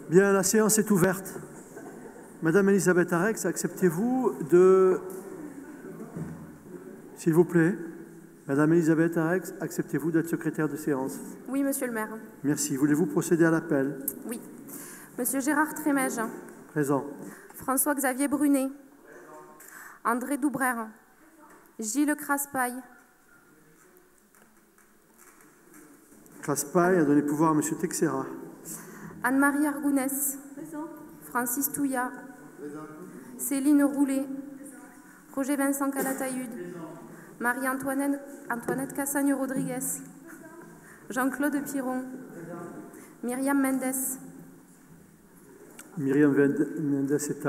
Bien, la séance est ouverte. Madame Elisabeth Arex, acceptez-vous de... S'il vous plaît. Madame Elisabeth Arex, acceptez-vous d'être secrétaire de séance? Oui, monsieur le maire. Merci. Voulez-vous procéder à l'appel? Oui. Monsieur Gérard Trémège. Présent. François-Xavier Brunet. André Doubrère. Gilles Craspaille. Craspaille a donné pouvoir à monsieur Texera. Anne-Marie Argounès. Francis Touillat. Céline Roulet. Roger Vincent Calatayud. Marie-Antoinette Cassagne-Rodriguez. Jean-Claude Piron. Myriam Mendes. Myriam Mendes est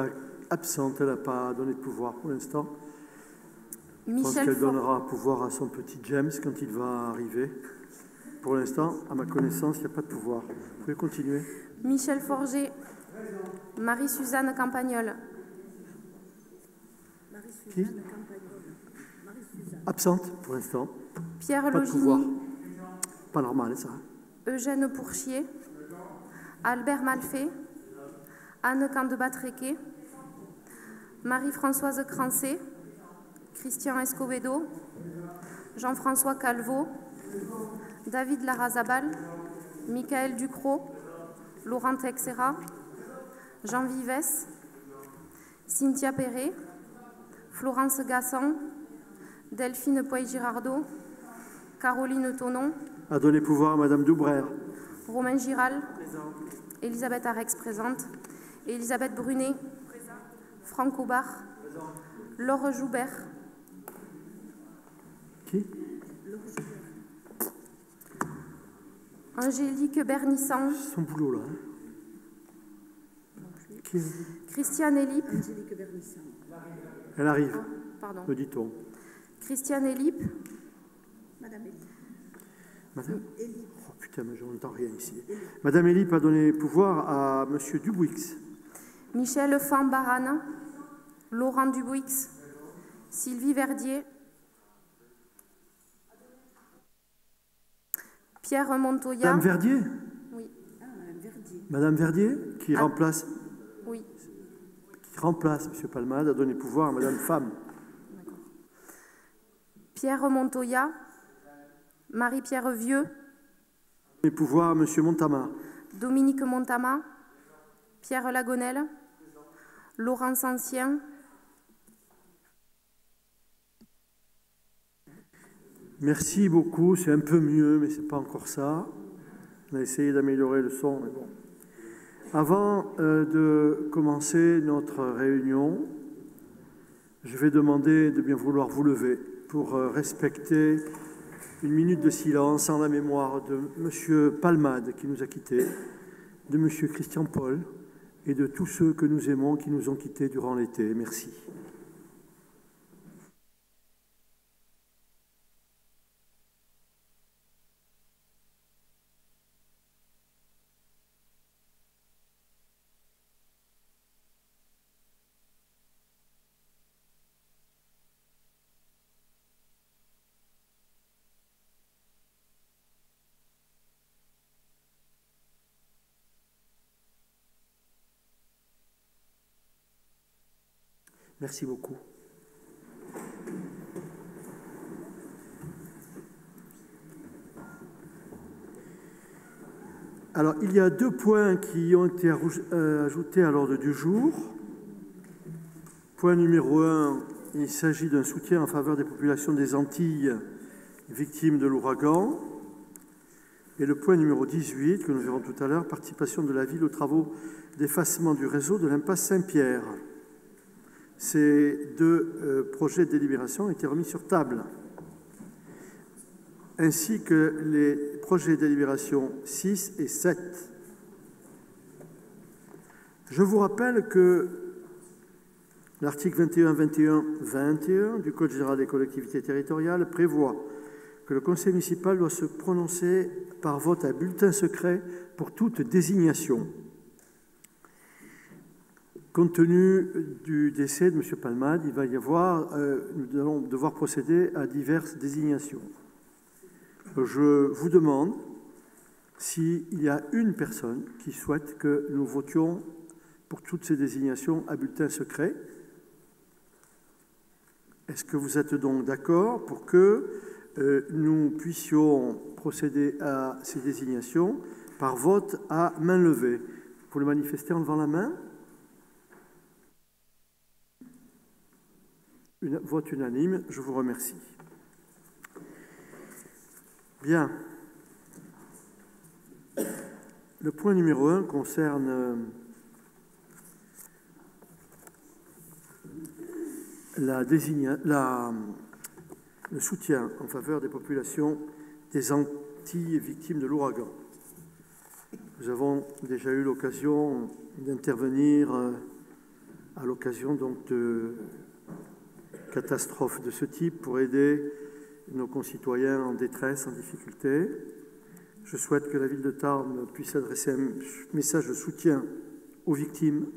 absente, elle n'a pas donné de pouvoir pour l'instant. Je pense qu'elle donnera pouvoir à son petit James quand il va arriver. Pour l'instant, à ma connaissance, il n'y a pas de pouvoir. Vous pouvez continuer. Michel Forger. Marie-Suzanne Campagnol. Qui? Absente pour l'instant. Pierre pas Logini. De pouvoir. Pas normal, ça. Eugène Pourchier. Albert Malfait. Anne Candebat-Tréquet. Marie-Françoise Crancé. Christian Escobedo. Jean-François Calvo. David Larrazabal. Michael Ducrot. Laurent Texera. Jean Vives. Cynthia Perret. Florence Gasson. Delphine Poy-Girardot. Caroline Tonon. A donné pouvoir à madame Doubrère. Romain Giral. Elisabeth Arex présente. Elisabeth Brunet. Franck Aubard. Laure Joubert. Qui? Angélique Bernissant. C'est son boulot, là. Qui? Christiane Elip. Elle arrive, Pardon. me dit-on. Christiane Elip. Madame Elip. Madame Elip. Oh putain, mais je n'entends rien ici. Madame Elip a donné pouvoir à monsieur Dubouix. Michel Fambarane. Laurent Dubouix. Sylvie Verdier. Pierre Montoya. Madame Verdier? Oui. Verdier. Madame Verdier, qui remplace... Oui. Qui remplace M. Palmade, a donné pouvoir à madame Femme. Pierre Montoya. Marie-Pierre Vieux. Donné pouvoir à M. Montama. Dominique Montama. Pierre Lagonel. Laurent Ancien. Merci beaucoup, c'est un peu mieux, mais ce n'est pas encore ça. On a essayé d'améliorer le son, mais bon. Avant de commencer notre réunion, je vais demander de bien vouloir vous lever pour respecter une minute de silence en la mémoire de M. Palmade qui nous a quittés, de M. Christian Paul et de tous ceux que nous aimons qui nous ont quittés durant l'été. Merci. Merci beaucoup. Alors, il y a deux points qui ont été ajoutés à l'ordre du jour. Point numéro 1, il s'agit d'un soutien en faveur des populations des Antilles victimes de l'ouragan. Et le point numéro 18, que nous verrons tout à l'heure, participation de la ville aux travaux d'effacement du réseau de l'impasse Saint-Pierre. Ces deux projets de délibération ont été remis sur table, ainsi que les projets de délibération 6 et 7. Je vous rappelle que l'article 21 du Code général des collectivités territoriales prévoit que le conseil municipal doit se prononcer par vote à bulletin secret pour toute désignation. Compte tenu du décès de M. Palmade, il va y avoir, nous allons devoir procéder à diverses désignations. Je vous demande s'il y a une personne qui souhaite que nous votions pour toutes ces désignations à bulletin secret. Est-ce que vous êtes donc d'accord pour que nous puissions procéder à ces désignations par vote à main levée? Vous le manifester en levant la main. Vote unanime, je vous remercie. Bien. Le point numéro 1 concerne le soutien en faveur des populations des Antilles victimes de l'ouragan. Nous avons déjà eu l'occasion d'intervenir à l'occasion donc de catastrophes de ce type pour aider nos concitoyens en détresse, en difficulté. Je souhaite que la ville de Tarbes puisse adresser un message de soutien aux victimes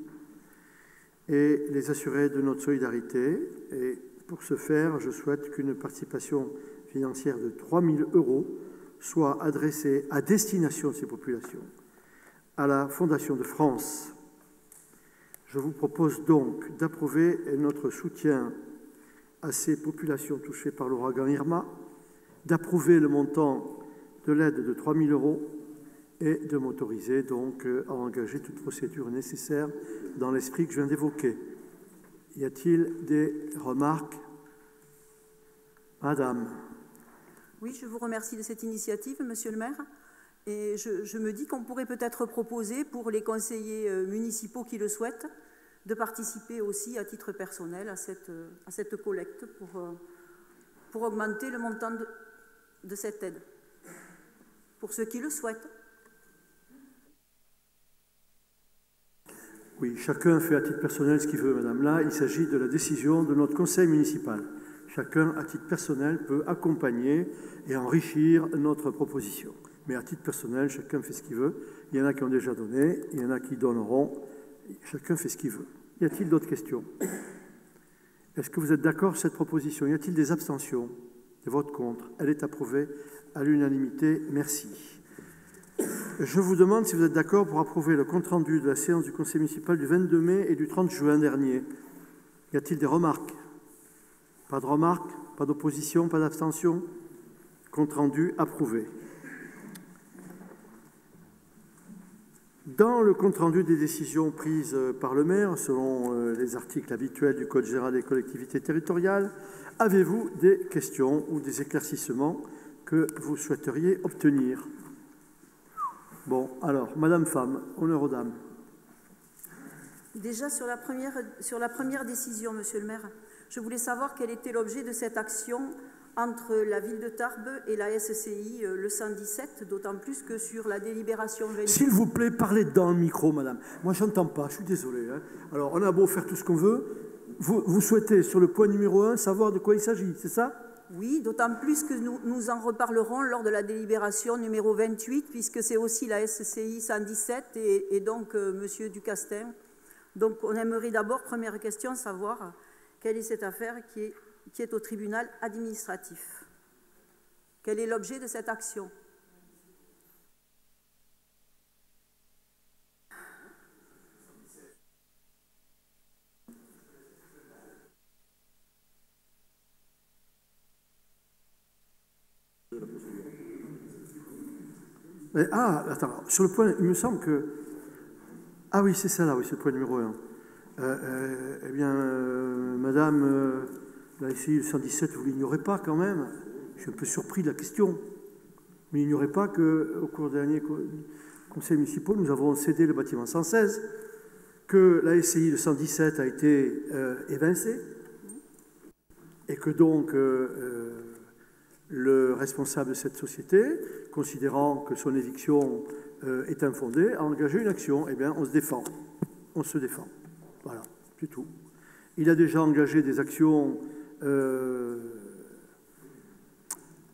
et les assurer de notre solidarité. Et pour ce faire, je souhaite qu'une participation financière de 3 000 € soit adressée à destination de ces populations, à la Fondation de France. Je vous propose donc d'approuver notre soutien à ces populations touchées par l'ouragan Irma, d'approuver le montant de l'aide de 3 000 € et de m'autoriser donc à engager toute procédure nécessaire dans l'esprit que je viens d'évoquer. Y a-t-il des remarques? Madame. Oui, je vous remercie de cette initiative, Monsieur le maire. Et je me dis qu'on pourrait peut-être proposer pour les conseillers municipaux qui le souhaitent de participer aussi à titre personnel à cette collecte pour augmenter le montant de cette aide, pour ceux qui le souhaitent. Oui, chacun fait à titre personnel ce qu'il veut, madame. Là, il s'agit de la décision de notre conseil municipal. Chacun, à titre personnel, peut accompagner et enrichir notre proposition. Mais à titre personnel, chacun fait ce qu'il veut. Il y en a qui ont déjà donné, il y en a qui donneront. Chacun fait ce qu'il veut. Y a-t-il d'autres questions? Est-ce que vous êtes d'accord sur cette proposition? Y a-t-il des abstentions? Des votes contre? Elle est approuvée à l'unanimité. Merci. Je vous demande si vous êtes d'accord pour approuver le compte-rendu de la séance du conseil municipal du 22 mai et du 30 juin dernier. Y a-t-il des remarques? Pas de remarques? Pas d'opposition? Pas d'abstention? Compte-rendu approuvé. Dans le compte-rendu des décisions prises par le maire, selon les articles habituels du Code général des collectivités territoriales, avez-vous des questions ou des éclaircissements que vous souhaiteriez obtenir? Bon, alors, Madame Femme, honneur aux dames. Déjà, sur la première décision, Monsieur le maire, je voulais savoir quel était l'objet de cette action entre la ville de Tarbes et la SCI, le 117, d'autant plus que sur la délibération 28... S'il vous plaît, parlez dans le micro, madame. Moi, je n'entends pas, je suis désolé. Hein. Alors, on a beau faire tout ce qu'on veut. Vous souhaitez, sur le point numéro 1, savoir de quoi il s'agit, c'est ça? Oui, d'autant plus que nous en reparlerons lors de la délibération numéro 28, puisque c'est aussi la SCI 117 et donc Monsieur Ducastin. Donc, on aimerait d'abord, première question, savoir quelle est cette affaire qui est au tribunal administratif. Quel est l'objet de cette action? Attends, sur le point, il me semble que... Ah oui, c'est ça là, oui, c'est le point numéro 1. Eh bien, madame... Là, ici, le 117, vous ne l'ignorez pas quand même. Je suis un peu surpris de la question. Mais ignorez pas qu'au cours des derniers conseils municipaux, nous avons cédé le bâtiment 116, que la SCI, le 117, a été évincé, et que donc le responsable de cette société, considérant que son éviction est infondée, a engagé une action. Eh bien, on se défend. On se défend. Voilà, c'est tout. Il a déjà engagé des actions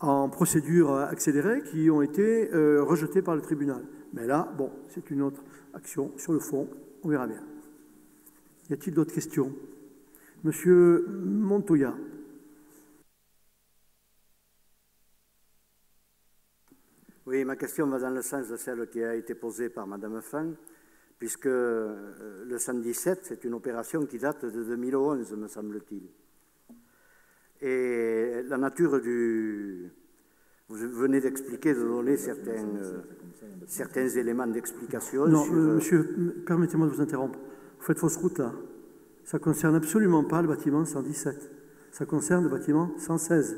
en procédure accélérée qui ont été rejetées par le tribunal. Mais là, bon, c'est une autre action sur le fond, on verra bien. Y a-t-il d'autres questions? Monsieur Montoya. Oui, ma question va dans le sens de celle qui a été posée par Madame Fan, puisque le 117, c'est une opération qui date de 2011, me semble-t-il. Et la nature du... Vous venez d'expliquer, de donner certains éléments d'explication. Non, sur... monsieur, permettez-moi de vous interrompre. Vous faites fausse route là. Ça ne concerne absolument pas le bâtiment 117. Ça concerne le bâtiment 116.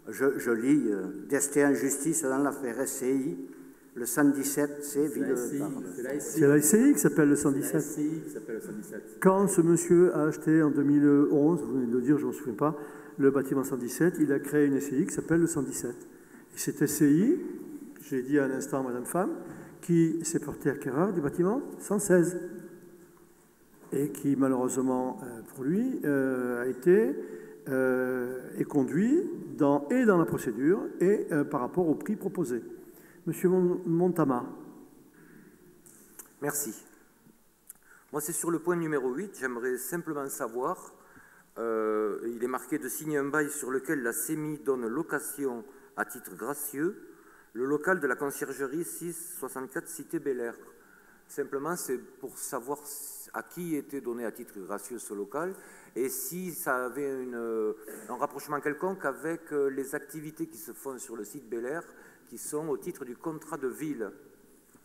Je lis Destin Justice dans l'affaire SCI. Le 117, c'est Ville de Tarbes. C'est la SCI qui s'appelle le 117. Quand ce monsieur a acheté en 2011, vous venez de le dire, je ne me souviens pas, le bâtiment 117, il a créé une SCI qui s'appelle le 117. Et cette SCI, j'ai dit à l'instant à Madame Femme, qui s'est portée acquéreur du bâtiment 116 et qui malheureusement pour lui a été est conduit dans la procédure et par rapport au prix proposé. Monsieur Montama. Merci. Moi, c'est sur le point numéro 8. J'aimerais simplement savoir, il est marqué de signer un bail sur lequel la CEMI donne location à titre gracieux le local de la conciergerie 664 Cité Bel-Air. Simplement, c'est pour savoir à qui était donné à titre gracieux ce local et si ça avait un rapprochement quelconque avec les activités qui se font sur le site Bel-Air, qui sont au titre du contrat de ville.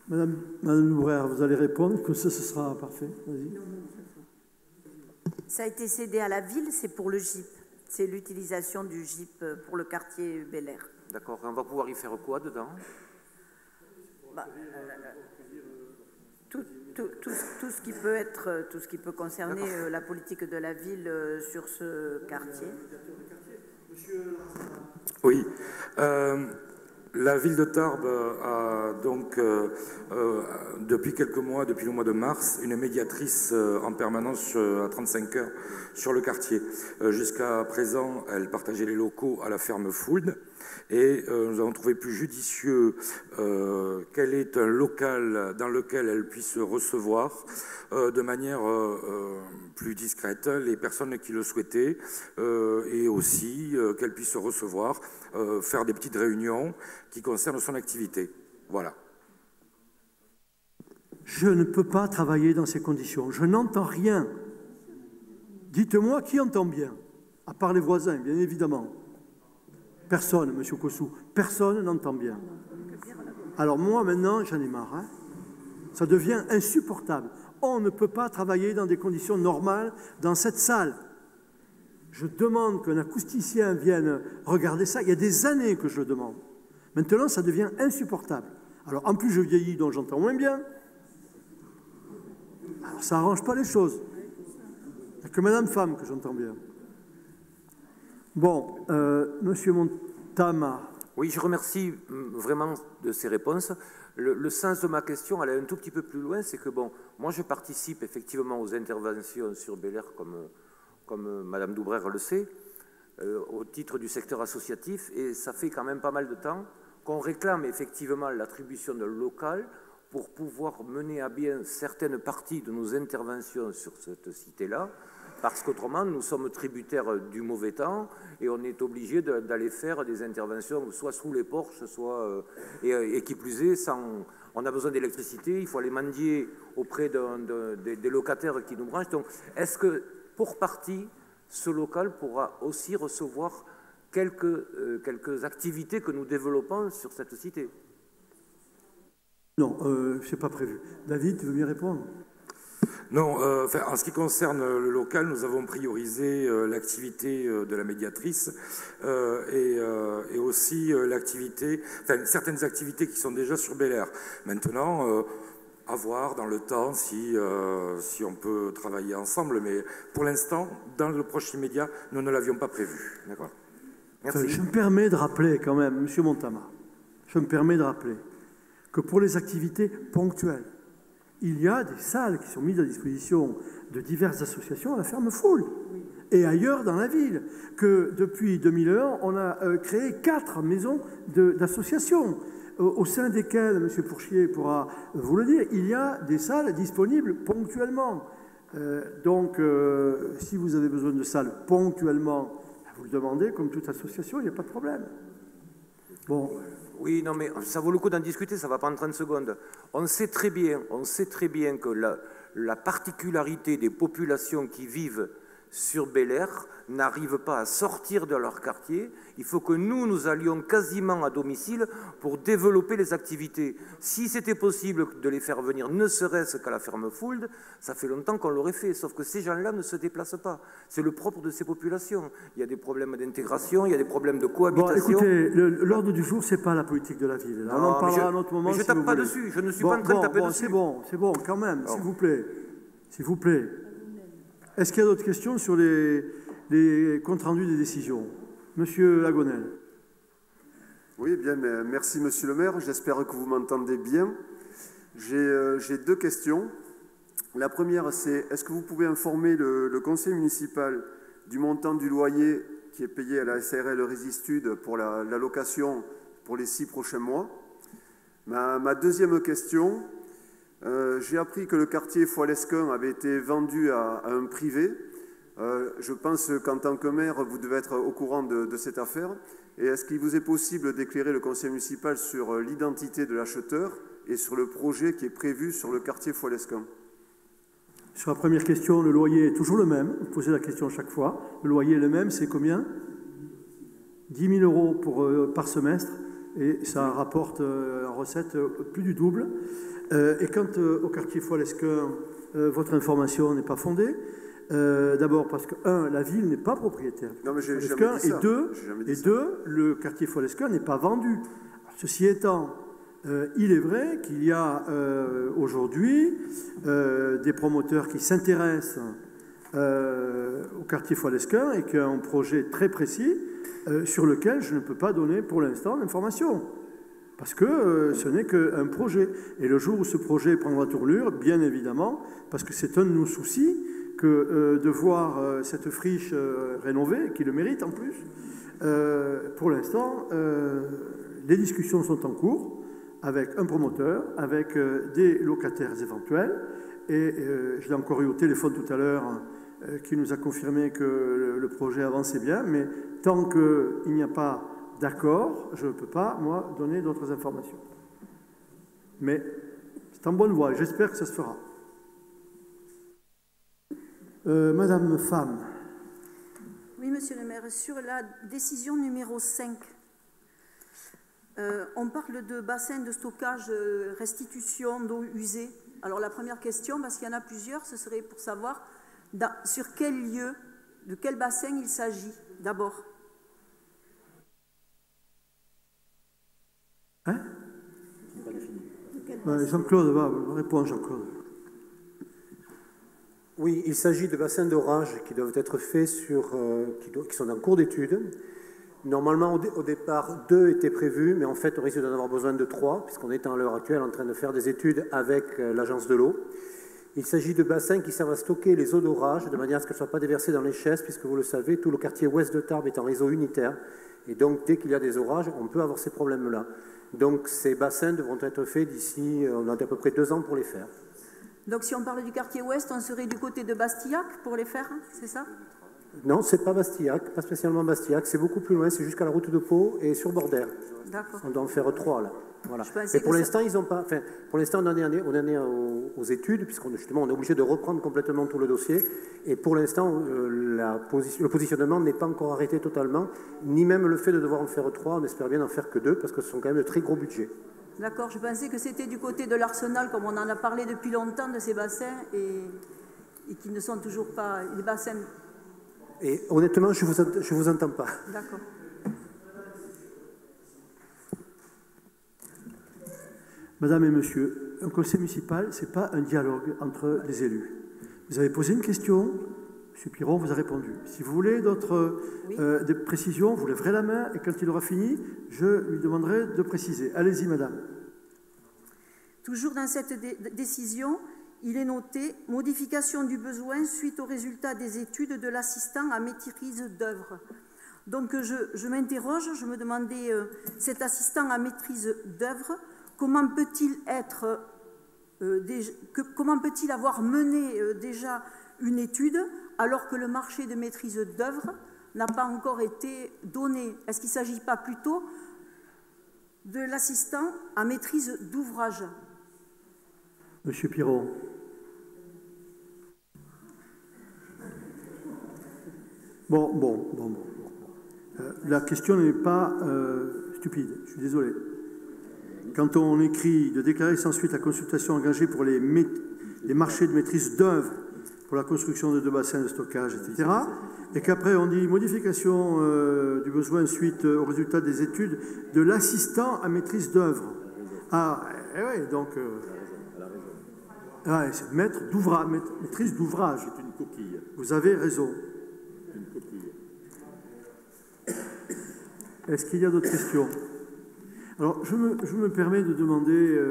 Madame Louvrère, vous allez répondre, que ce sera parfait. Vas-y. Ça a été cédé à la ville, c'est pour le GIP. C'est l'utilisation du GIP pour le quartier Bel-Air. D'accord. On va pouvoir y faire quoi dedans? Tout ce qui peut être, tout ce qui peut concerner la politique de la ville sur ce quartier. Oui. La ville de Tarbes a donc, depuis quelques mois, depuis le mois de mars, une médiatrice en permanence à 35 heures sur le quartier. Jusqu'à présent, elle partageait les locaux à la ferme Fould et nous avons trouvé plus judicieux qu'elle ait un local dans lequel elle puisse recevoir de manière plus discrète les personnes qui le souhaitaient et aussi qu'elle puisse recevoir, faire des petites réunions qui concernent son activité. Voilà. Je ne peux pas travailler dans ces conditions. Je n'entends rien. Dites-moi qui entend bien, à part les voisins, bien évidemment. Personne, monsieur Cossou, personne n'entend bien. Alors moi, maintenant, j'en ai marre. Hein. Ça devient insupportable. On ne peut pas travailler dans des conditions normales dans cette salle. Je demande qu'un acousticien vienne regarder ça. Il y a des années que je le demande. Maintenant, ça devient insupportable. Alors, en plus, je vieillis, donc j'entends moins bien. Alors, ça n'arrange pas les choses. Il n'y a que Madame Femme que j'entends bien. Bon, Monsieur Montama. Oui, je remercie vraiment de ces réponses. Le sens de ma question, elle est un tout petit peu plus loin, c'est que, bon, moi, je participe effectivement aux interventions sur Bel-Air, comme Madame Doubrère le sait, au titre du secteur associatif, et ça fait quand même pas mal de temps qu'on réclame effectivement l'attribution d'un local pour pouvoir mener à bien certaines parties de nos interventions sur cette cité-là, parce qu'autrement, nous sommes tributaires du mauvais temps et on est obligé d'aller faire des interventions soit sous les porches, soit, et qui plus est, on a besoin d'électricité, il faut aller mendier auprès des locataires qui nous branchent. Donc, est-ce que, pour partie, ce local pourra aussi recevoir quelques activités que nous développons sur cette cité? Non, ce n'est pas prévu. David, tu veux bien répondre? Non, en ce qui concerne le local, nous avons priorisé l'activité de la médiatrice et aussi certaines activités qui sont déjà sur Bel-Air. Maintenant, à voir dans le temps si on peut travailler ensemble, mais pour l'instant, dans le proche immédiat, nous ne l'avions pas prévu. D'accord. Merci. Je me permets de rappeler quand même, Monsieur Montama, je me permets de rappeler que pour les activités ponctuelles, il y a des salles qui sont mises à disposition de diverses associations à la ferme Fould et ailleurs dans la ville, que depuis 2001, on a créé 4 maisons d'associations, au sein desquelles, M. Pourchier pourra vous le dire, il y a des salles disponibles ponctuellement. Donc, si vous avez besoin de salles ponctuellement, vous le demandez, comme toute association, il n'y a pas de problème. Bon. Oui, non, mais ça vaut le coup d'en discuter, ça va prendre 30 secondes. On sait très bien que la particularité des populations qui vivent sur Bel-Air n'arrivent pas à sortir de leur quartier. Il faut que nous allions quasiment à domicile pour développer les activités. Si c'était possible de les faire venir, ne serait-ce qu'à la ferme Fould, ça fait longtemps qu'on l'aurait fait, sauf que ces gens-là ne se déplacent pas. C'est le propre de ces populations. Il y a des problèmes d'intégration, il y a des problèmes de cohabitation. Bon, écoutez, l'ordre du jour, c'est pas la politique de la ville. Là, on en parlera à un autre moment. Mais je tape pas dessus, je ne suis pas en train de taper dessus. C'est bon, quand même, s'il vous plaît. S'il vous plaît. Est-ce qu'il y a d'autres questions sur les comptes rendus des décisions? Monsieur Lagonel. Oui, bien, merci Monsieur le maire. J'espère que vous m'entendez bien. J'ai deux questions. La première, c'est est-ce que vous pouvez informer le conseil municipal du montant du loyer qui est payé à la SARL Résistude pour la location pour les 6 prochains mois? Ma deuxième question, j'ai appris que le quartier Foix-l'Esquin avait été vendu à un privé. Je pense qu'en tant que maire, vous devez être au courant de cette affaire. Et est-ce qu'il vous est possible d'éclairer le conseil municipal sur l'identité de l'acheteur et sur le projet qui est prévu sur le quartier Foix-l'Esquin? Sur la première question, le loyer est toujours le même. Vous posez la question chaque fois. Le loyer est le même, c'est combien? 10 000 € par semestre. Et ça rapporte en recette plus du double. Et quant au quartier Foix-l'Esquin, votre information n'est pas fondée. D'abord parce que, la ville n'est pas propriétaire. Non, mais j'ai jamais dit ça. Et deux, le quartier Foix-l'Esquin n'est pas vendu. Alors, ceci étant, il est vrai qu'il y a aujourd'hui des promoteurs qui s'intéressent au quartier Foix-l'Esquin et qui ont un projet très précis sur lequel je ne peux pas donner pour l'instant d'informations. Parce que ce n'est qu'un projet. Et le jour où ce projet prendra tournure, bien évidemment, parce que c'est un de nos soucis, que de voir cette friche rénovée, qui le mérite en plus, pour l'instant, les discussions sont en cours avec un promoteur, avec des locataires éventuels, et je l'ai encore eu au téléphone tout à l'heure, qui nous a confirmé que le projet avançait bien, mais tant qu'il n'y a pas d'accord, je ne peux pas, moi, donner d'autres informations. Mais c'est en bonne voie, j'espère que ça se fera. Madame Pham. Oui, monsieur le maire, sur la décision numéro 5, on parle de bassin de stockage, restitution d'eau usée. Alors la première question, parce qu'il y en a plusieurs, ce serait pour savoir sur quel lieu, de quel bassin il s'agit d'abord. Hein? Jean-Claude, va répondre, Jean-Claude. Oui, il s'agit de bassins d'orage qui doivent être faits qui sont en cours d'étude. Normalement, au départ, 2 étaient prévus, mais en fait, on risque d'en avoir besoin de 3, puisqu'on est à l'heure actuelle en train de faire des études avec l'agence de l'eau. Il s'agit de bassins qui servent à stocker les eaux d'orage, de manière à ce qu'elles ne soient pas déversées dans les chaises, puisque vous le savez, tout le quartier ouest de Tarbes est en réseau unitaire. Et donc, dès qu'il y a des orages, on peut avoir ces problèmes-là. Donc, ces bassins devront être faits d'ici, on a à peu près 2 ans pour les faire. Donc, si on parle du quartier ouest, on serait du côté de Bastillac pour les faire, c'est ça? Non, c'est pas Bastillac, pas spécialement Bastillac, c'est beaucoup plus loin, c'est jusqu'à la route de Pau et sur Bordère. D'accord. On doit en faire 3 là. Voilà. Et pour l'instant, ils ont pas. Enfin, pour l'instant, on en est aux études, puisqu'on justement on est obligé de reprendre complètement tout le dossier. Et pour l'instant, le positionnement n'est pas encore arrêté totalement, ni même le fait de devoir en faire 3. On espère bien n'en faire que 2, parce que ce sont quand même de très gros budgets. D'accord, je pensais que c'était du côté de l'Arsenal, comme on en a parlé depuis longtemps de ces bassins, et qui ne sont toujours pas les bassins. Et honnêtement, je vous entends pas. D'accord. Madame et monsieur, un conseil municipal, ce n'est pas un dialogue entre les élus. Vous avez posé une question, M. Piron vous a répondu. Si vous voulez d'autres des précisions, vous lèverez la main et quand il aura fini, je lui demanderai de préciser. Allez-y, madame. Toujours dans cette décision, il est noté « Modification du besoin suite aux résultats des études de l'assistant à maîtrise d'œuvre ». Donc je m'interroge, je me demandais, cet assistant à maîtrise d'œuvre, comment peut-il avoir mené déjà une étude alors que le marché de maîtrise d'œuvre n'a pas encore été donné? Est-ce qu'il ne s'agit pas plutôt de l'assistant à maîtrise d'ouvrage. Monsieur Piron. Bon. La question n'est pas stupide, je suis désolé. Quand on écrit de déclarer sans suite la consultation engagée pour les marchés de maîtrise d'œuvre pour la construction de 2 bassins de stockage, etc., et qu'après on dit modification du besoin suite au résultat des études de l'assistant à maîtrise d'œuvre. Ah, oui, donc... c'est maîtrise d'ouvrage. C'est une coquille. Vous avez raison. Une coquille. Est-ce qu'il y a d'autres questions? Alors, je me permets de demander...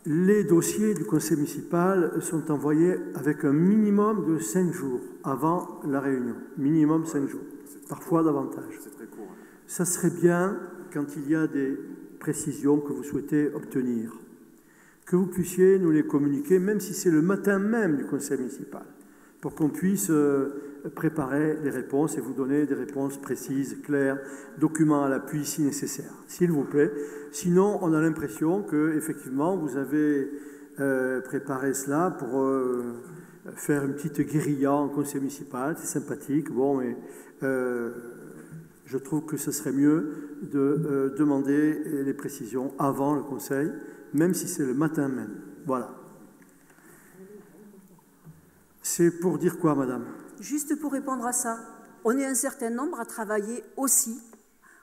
les dossiers du conseil municipal sont envoyés avec un minimum de 5 jours avant la réunion. Minimum 5 jours. Parfois davantage. C'est très court. Ça serait bien, quand il y a des précisions que vous souhaitez obtenir, que vous puissiez nous les communiquer, même si c'est le matin même du conseil municipal, pour qu'on puisse préparer les réponses et vous donner des réponses précises, claires, documents à l'appui si nécessaire, s'il vous plaît. Sinon, on a l'impression que effectivement vous avez préparé cela pour faire une petite guérilla en conseil municipal, c'est sympathique, bon, mais je trouve que ce serait mieux de demander les précisions avant le conseil, même si c'est le matin même. Voilà. C'est pour dire quoi, madame? Juste pour répondre à ça, on est un certain nombre à travailler aussi.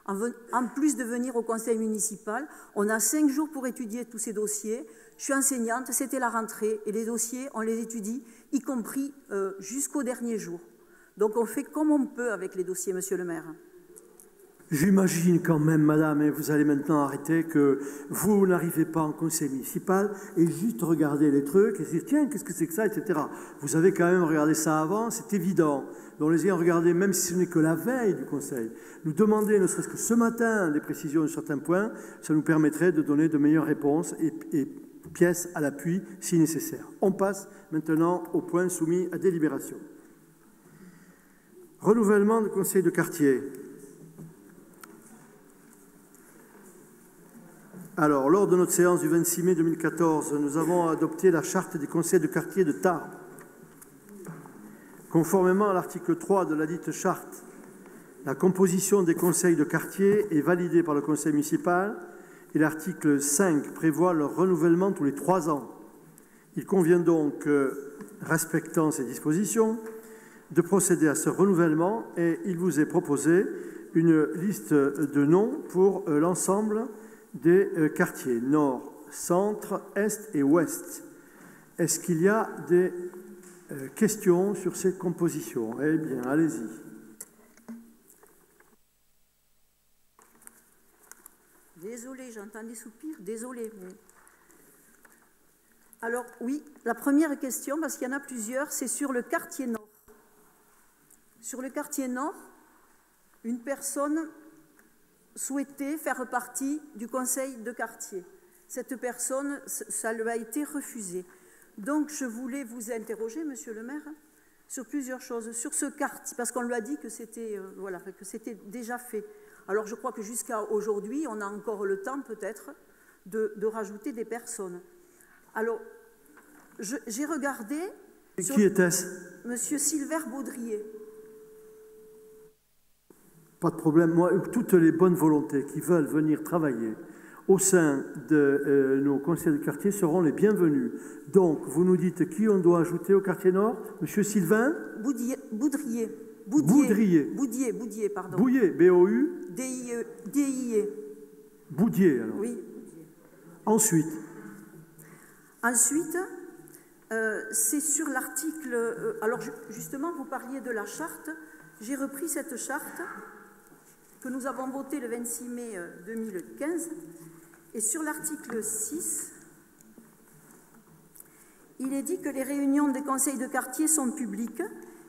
En plus de venir au conseil municipal, on a 5 jours pour étudier tous ces dossiers. Je suis enseignante, c'était la rentrée, et les dossiers, on les étudie, y compris jusqu'au dernier jour. Donc on fait comme on peut avec les dossiers, monsieur le maire. J'imagine quand même, madame, et vous allez maintenant arrêter, que vous n'arrivez pas en conseil municipal et juste regarder les trucs et se dire, tiens, qu'est-ce que c'est que ça, etc. Vous avez quand même regardé ça avant, c'est évident. Donc les ayant regardés, même si ce n'est que la veille du conseil, nous demander, ne serait-ce que ce matin, des précisions sur certains points, ça nous permettrait de donner de meilleures réponses et pièces à l'appui si nécessaire. On passe maintenant au point soumis à délibération. Renouvellement du conseil de quartier. Alors, lors de notre séance du 26 mai 2014, nous avons adopté la charte des conseils de quartier de Tarbes. Conformément à l'article 3 de la dite charte, la composition des conseils de quartier est validée par le conseil municipal et l'article 5 prévoit leur renouvellement tous les 3 ans. Il convient donc, respectant ces dispositions, de procéder à ce renouvellement et il vous est proposé une liste de noms pour l'ensemble des quartiers nord, centre, est et ouest. Est-ce qu'il y a des questions sur cette composition? Eh bien, allez-y. Désolée, j'entends des soupirs, désolée. Alors oui, la première question, parce qu'il y en a plusieurs, c'est sur le quartier nord. Sur le quartier nord, une personne souhaitait faire partie du conseil de quartier. Cette personne, ça lui a été refusé. Donc, je voulais vous interroger, monsieur le maire, sur plusieurs choses. Sur ce quartier, parce qu'on lui a dit que c'était déjà fait. Alors, je crois que jusqu'à aujourd'hui, on a encore le temps, peut-être, de rajouter des personnes. Alors, j'ai regardé... Qui était-ce? Monsieur Sylvain Baudrier. Pas de problème. Moi, toutes les bonnes volontés qui veulent venir travailler au sein de nos conseils de quartier seront les bienvenus. Donc, vous nous dites qui on doit ajouter au quartier nord? Monsieur Sylvain Boudrier. Boudier, pardon. Bouillet, B-O-U D-I-E. Boudier, alors. Oui. Ensuite, c'est sur l'article... alors, justement, vous parliez de la charte. J'ai repris cette charte que nous avons votée le 26 mai 2015. Et sur l'article 6, il est dit que les réunions des conseils de quartier sont publiques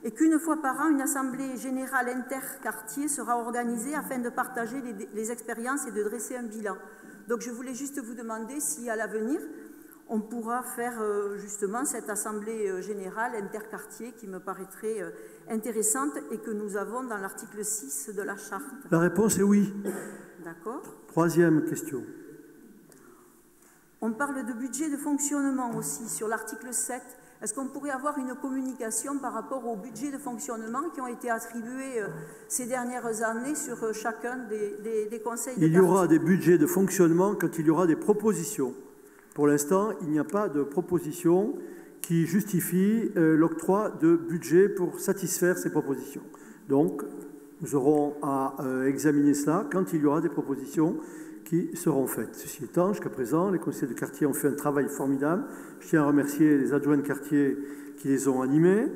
et qu'une fois par an, une assemblée générale interquartier sera organisée afin de partager les expériences et de dresser un bilan. Donc je voulais juste vous demander si à l'avenir, on pourra faire justement cette assemblée générale interquartier qui me paraîtrait intéressante et que nous avons dans l'article 6 de la charte. La réponse est oui. D'accord. Troisième question. On parle de budget de fonctionnement aussi sur l'article 7. Est-ce qu'on pourrait avoir une communication par rapport aux budgets de fonctionnement qui ont été attribués ces dernières années sur chacun des conseils de quartier? Il y aura des budgets de fonctionnement quand il y aura des propositions. Pour l'instant, il n'y a pas de proposition qui justifie l'octroi de budget pour satisfaire ces propositions. Donc, nous aurons à examiner cela quand il y aura des propositions qui seront faites. Ceci étant, jusqu'à présent, les conseils de quartier ont fait un travail formidable. Je tiens à remercier les adjoints de quartier qui les ont animés.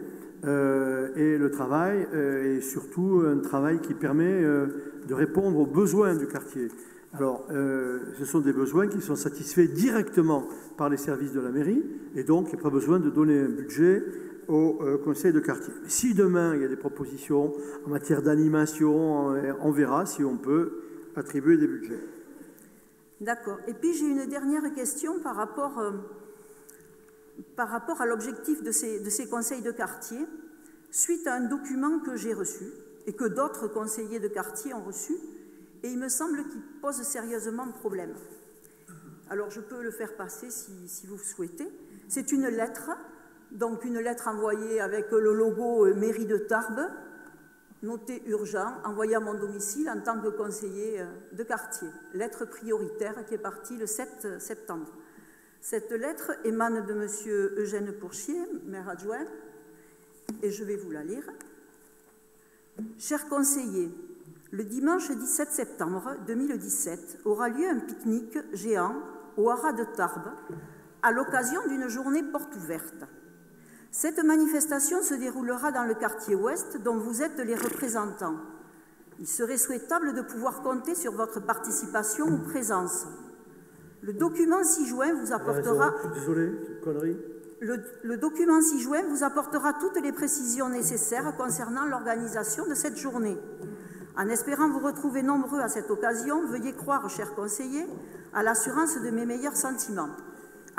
Et le travail est surtout un travail qui permet de répondre aux besoins du quartier. Alors, ce sont des besoins qui sont satisfaits directement par les services de la mairie, et donc il n'y a pas besoin de donner un budget au conseil de quartier. Si demain il y a des propositions en matière d'animation, on verra si on peut attribuer des budgets. D'accord. Et puis j'ai une dernière question par rapport à l'objectif de ces conseils de quartier. Suite à un document que j'ai reçu et que d'autres conseillers de quartier ont reçu, et il me semble qu'il pose sérieusement problème. Alors je peux le faire passer si vous souhaitez. C'est une lettre, donc une lettre envoyée avec le logo mairie de Tarbes, noté urgent, envoyé à mon domicile en tant que conseiller de quartier. Lettre prioritaire qui est partie le 7 septembre. Cette lettre émane de M. Eugène Pourchier, maire adjoint, et je vais vous la lire. Chers conseillers, le dimanche 17 septembre 2017 aura lieu un pique-nique géant au haras de Tarbes à l'occasion d'une journée porte ouverte. Cette manifestation se déroulera dans le quartier ouest dont vous êtes les représentants. Il serait souhaitable de pouvoir compter sur votre participation ou présence. Le document 6 juin vous apportera... Désolé, connerie. Le document 6 juin vous apportera toutes les précisions nécessaires concernant l'organisation de cette journée. En espérant vous retrouver nombreux à cette occasion, veuillez croire, chers conseillers, à l'assurance de mes meilleurs sentiments.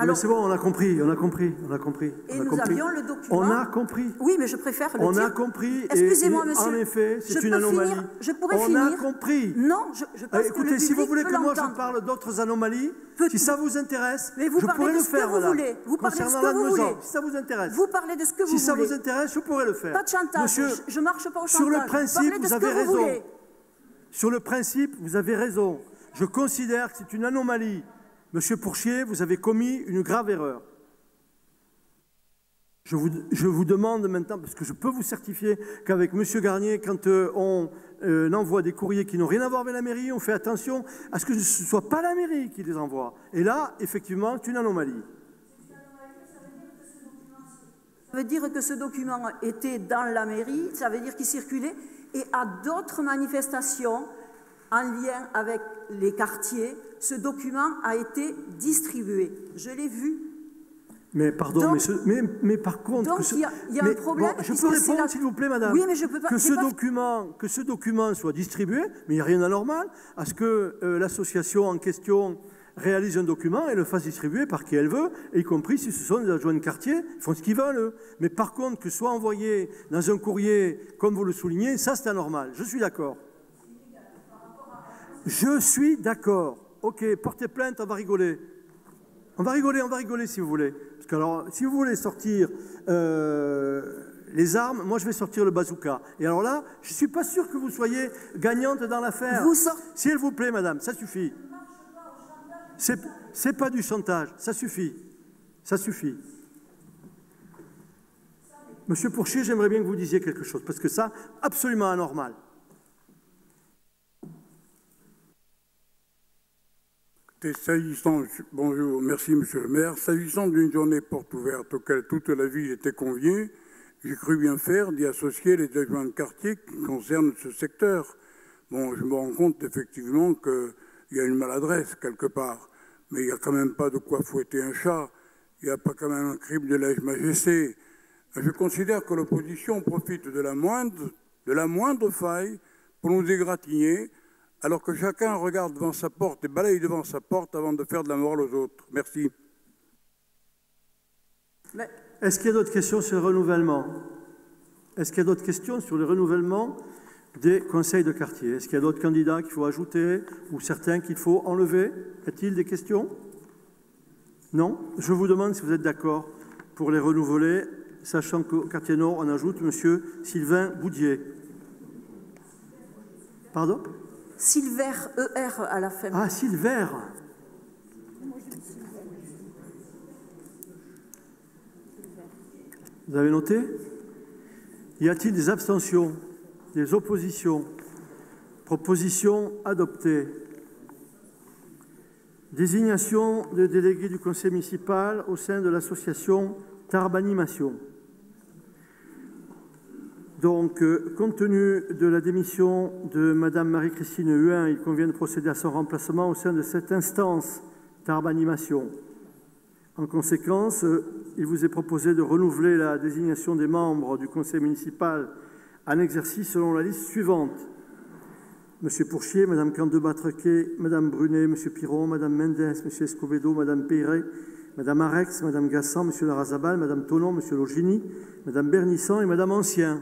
Alors, mais c'est bon, on a compris. Et nous avions le document. On a compris. Oui, mais je préfère le dire. On a compris. Excusez-moi, monsieur. En effet, c'est une anomalie. Je pourrais finir. On a compris. Non, je pense que écoutez, le public si vous voulez que moi je parle d'autres anomalies, si ça vous intéresse, mais vous je pourrais le faire, madame. Vous parlez de ce que vous voulez. Si ça vous intéresse. Vous parlez de ce que vous voulez. Si ça vous intéresse, je pourrais le faire. Pas de chantage. Monsieur, je ne marche pas au chantage. Sur le principe, vous avez raison. Sur le principe, vous avez raison. Je considère que c'est une anomalie. Monsieur Pourchier, vous avez commis une grave erreur. Je vous demande maintenant, parce que je peux vous certifier qu'avec Monsieur Garnier, quand on envoie des courriers qui n'ont rien à voir avec la mairie, on fait attention à ce que ce ne soit pas la mairie qui les envoie. Et là, effectivement, c'est une anomalie. Ça veut dire que ce document était dans la mairie, ça veut dire qu'il circulait, et à d'autres manifestations en lien avec les quartiers, ce document a été distribué. Je l'ai vu. Mais pardon, donc, mais par contre... Donc il y a un problème... Bon, je peux répondre, s'il vous plaît, madame? Oui, mais je peux pas... Que ce document soit distribué, mais il n'y a rien d'anormal à ce que l'association en question réalise un document et le fasse distribuer par qui elle veut, y compris si ce sont des adjoints de quartier, ils font ce qu'ils veulent, eux. Mais par contre, que ce soit envoyé dans un courrier, comme vous le soulignez, ça c'est anormal. Je suis d'accord. Je suis d'accord. Ok, portez plainte, on va rigoler. On va rigoler si vous voulez. Parce que alors, si vous voulez sortir les armes, moi je vais sortir le bazooka. Et alors là, je ne suis pas sûr que vous soyez gagnante dans l'affaire. S'il vous plaît, madame, ça suffit. C'est pas du chantage, ça suffit. Ça suffit. Monsieur Pourchier, j'aimerais bien que vous disiez quelque chose, parce que ça, absolument anormal. Bonjour, merci Monsieur le maire. S'agissant d'une journée porte ouverte auquel toute la ville était conviée, j'ai cru bien faire d'y associer les adjoints de quartier qui concernent ce secteur. Bon, je me rends compte effectivement qu'il y a une maladresse quelque part, mais il n'y a quand même pas de quoi fouetter un chat, il n'y a pas quand même un crime de lèse-majesté. Je considère que l'opposition profite de la moindre faille pour nous égratigner, alors que chacun regarde devant sa porte et balaye devant sa porte avant de faire de la morale aux autres. Merci. Est-ce qu'il y a d'autres questions sur le renouvellement? Est-ce qu'il y a d'autres questions sur le renouvellement des conseils de quartier? Est-ce qu'il y a d'autres candidats qu'il faut ajouter ou certains qu'il faut enlever? Y a-t-il des questions? Non? Je vous demande si vous êtes d'accord pour les renouveler, sachant qu'au quartier nord, on ajoute M. Sylvain Boudier. Pardon? Silver, ER à la fin. Ah, Silver. Vous avez noté? Y a-t-il des abstentions? Des oppositions? Proposition adoptée. Désignation de délégués du conseil municipal au sein de l'association Tarbes Animation. Donc, compte tenu de la démission de Mme Marie-Christine Huin, il convient de procéder à son remplacement au sein de cette instance Tarbes Animation. En conséquence, il vous est proposé de renouveler la désignation des membres du conseil municipal en exercice selon la liste suivante. M. Pourchier, Mme Candebat-Trequet, Mme Brunet, M. Piron, Mme Mendes, M. Escobedo, Mme Peyret, Mme Arex, Mme Gassan, M. Larazabal, Mme Tonon, M. Logini, Mme Bernisson et Mme Ancien.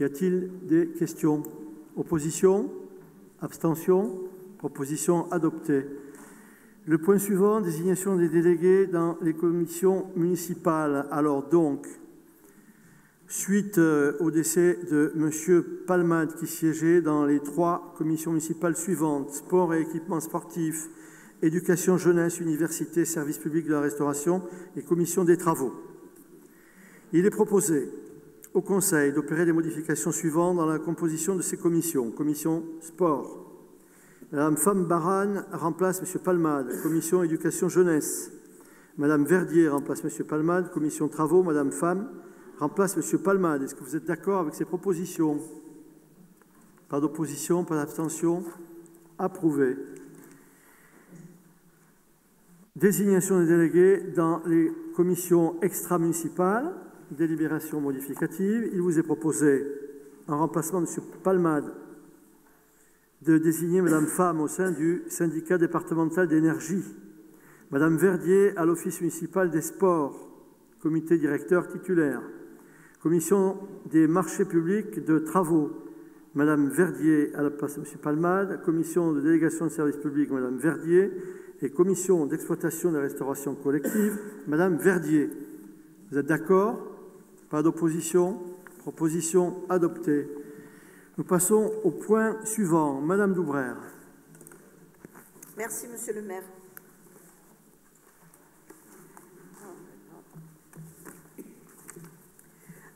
Y a-t-il des questions? Opposition? Abstention? Proposition adoptée. Le point suivant, désignation des délégués dans les commissions municipales. Alors donc, suite au décès de M. Palmade qui siégeait dans les 3 commissions municipales suivantes, sport et équipements sportifs, éducation, jeunesse, université, services publics de la restauration et commission des travaux. Il est proposé au Conseil d'opérer les modifications suivantes dans la composition de ces commissions. Commission sport. Madame Femme Baran remplace M. Palmade, commission éducation jeunesse. Madame Verdier remplace M. Palmade, commission travaux. Madame Femme remplace M. Palmade. Est-ce que vous êtes d'accord avec ces propositions? Pas d'opposition, pas d'abstention? Approuvé. Désignation des délégués dans les commissions extra-municipales. Délibération modificative. Il vous est proposé, en remplacement de M. Palmade, de désigner Mme Femme au sein du syndicat départemental d'énergie, Mme Verdier à l'Office municipal des sports, comité directeur titulaire, commission des marchés publics de travaux, Mme Verdier à la place de M. Palmade, commission de délégation de services publics, Mme Verdier, et commission d'exploitation de la restauration collective, Mme Verdier. Vous êtes d'accord? Pas d'opposition? Proposition adoptée. Nous passons au point suivant. Madame Doubrère. Merci, Monsieur le maire.